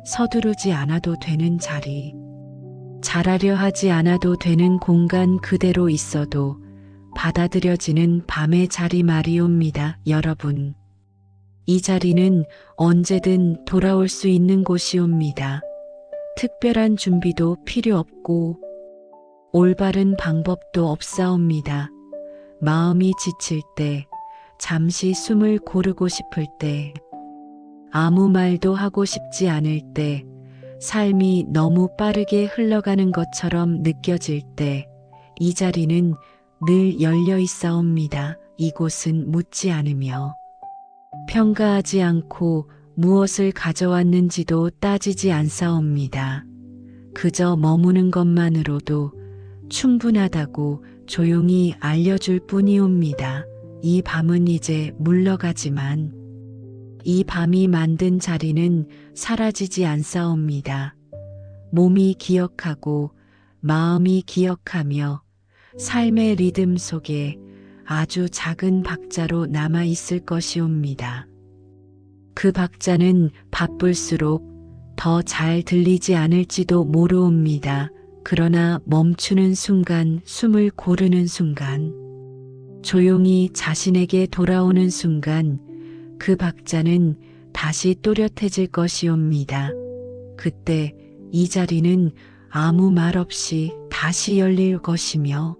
서두르지 않아도 되는 자리, 잘하려 하지 않아도 되는 공간 그대로 있어도 받아들여지는 밤의 자리 말이옵니다. 여러분, 이 자리는 언제든 돌아올 수 있는 곳이옵니다. 특별한 준비도 필요 없고 올바른 방법도 없사옵니다. 마음이 지칠 때, 잠시 숨을 고르고 싶을 때, 아무 말도 하고 싶지 않을 때, 삶이 너무 빠르게 흘러가는 것처럼 느껴질 때, 이 자리는 늘 열려 있사옵니다. 이곳은 묻지 않으며 평가하지 않고 무엇을 가져왔는지도 따지지 않사옵니다. 그저 머무는 것만으로도 충분하다고 조용히 알려줄 뿐이옵니다. 이 밤은 이제 물러가지만 이 밤이 만든 자리는 사라지지 않사옵니다. 몸이 기억하고 마음이 기억하며 삶의 리듬 속에 아주 작은 박자로 남아 있을 것이옵니다. 그 박자는 바쁠수록 더 잘 들리지 않을지도 모르옵니다. 그러나 멈추는 순간, 숨을 고르는 순간, 조용히 자신에게 돌아오는 순간, 그 박자는 다시 또렷해질 것이옵니다. 그때 이 자리는 아무 말 없이 다시 열릴 것이며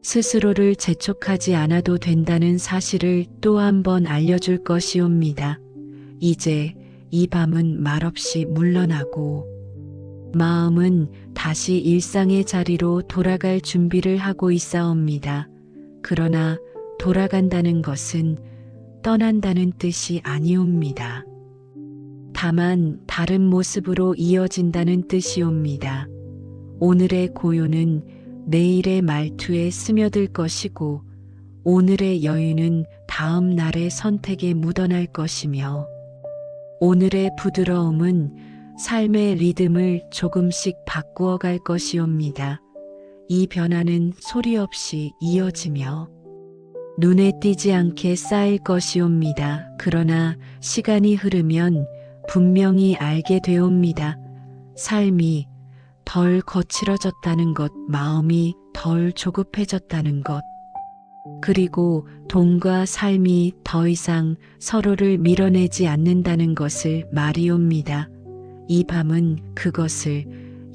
스스로를 재촉하지 않아도 된다는 사실을 또 한 번 알려줄 것이옵니다. 이제 이 밤은 말없이 물러나고 마음은 다시 일상의 자리로 돌아갈 준비를 하고 있사옵니다. 그러나 돌아간다는 것은 떠난다는 뜻이 아니옵니다. 다만 다른 모습으로 이어진다는 뜻이옵니다. 오늘의 고요는 내일의 말투에 스며들 것이고 오늘의 여유는 다음 날의 선택에 묻어날 것이며 오늘의 부드러움은 삶의 리듬을 조금씩 바꾸어 갈 것이옵니다. 이 변화는 소리 없이 이어지며 눈에 띄지 않게 쌓일 것이옵니다. 그러나 시간이 흐르면 분명히 알게 되옵니다. 삶이 덜 거칠어졌다는 것, 마음이 덜 조급해졌다는 것, 그리고 돈과 삶이 더 이상 서로를 밀어내지 않는다는 것을 말이옵니다. 이 밤은 그것을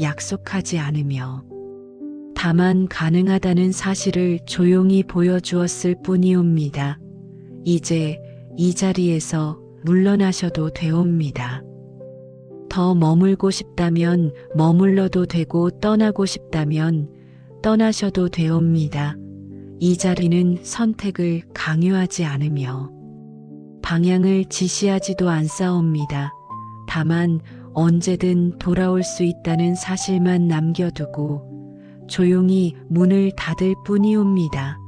약속하지 않으며 다만 가능하다는 사실을 조용히 보여주었을 뿐이옵니다. 이제 이 자리에서 물러나셔도 되옵니다. 더 머물고 싶다면 머물러도 되고 떠나고 싶다면 떠나셔도 되옵니다. 이 자리는 선택을 강요하지 않으며 방향을 지시하지도 않사옵니다. 다만 언제든 돌아올 수 있다는 사실만 남겨두고 조용히 문을 닫을 뿐이옵니다.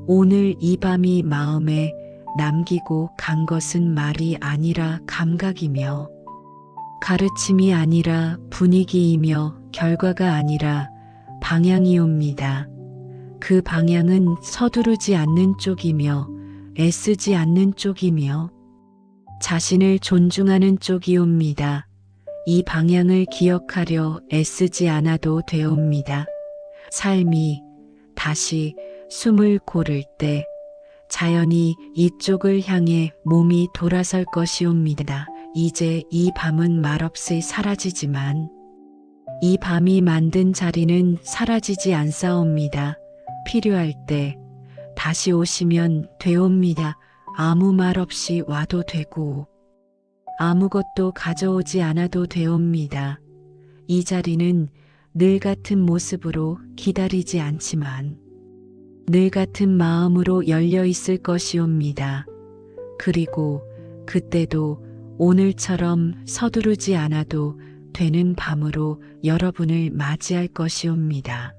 오늘 이 밤이 마음에 남기고 간 것은 말이 아니라 감각이며 가르침이 아니라 분위기이며 결과가 아니라 방향이옵니다. 그 방향은 서두르지 않는 쪽이며 애쓰지 않는 쪽이며 자신을 존중하는 쪽이옵니다. 이 방향을 기억하려 애쓰지 않아도 되옵니다. 삶이 다시 숨을 고를 때 자연히 이쪽을 향해 몸이 돌아설 것이옵니다. 이제 이 밤은 말없이 사라지지만 이 밤이 만든 자리는 사라지지 않사옵니다. 필요할 때 다시 오시면 되옵니다. 아무 말 없이 와도 되고 아무것도 가져오지 않아도 되옵니다. 이 자리는 늘 같은 모습으로 기다리지 않지만 늘 같은 마음으로 열려 있을 것이옵니다. 그리고 그때도 오늘처럼 서두르지 않아도 되는 밤으로 여러분을 맞이할 것이옵니다.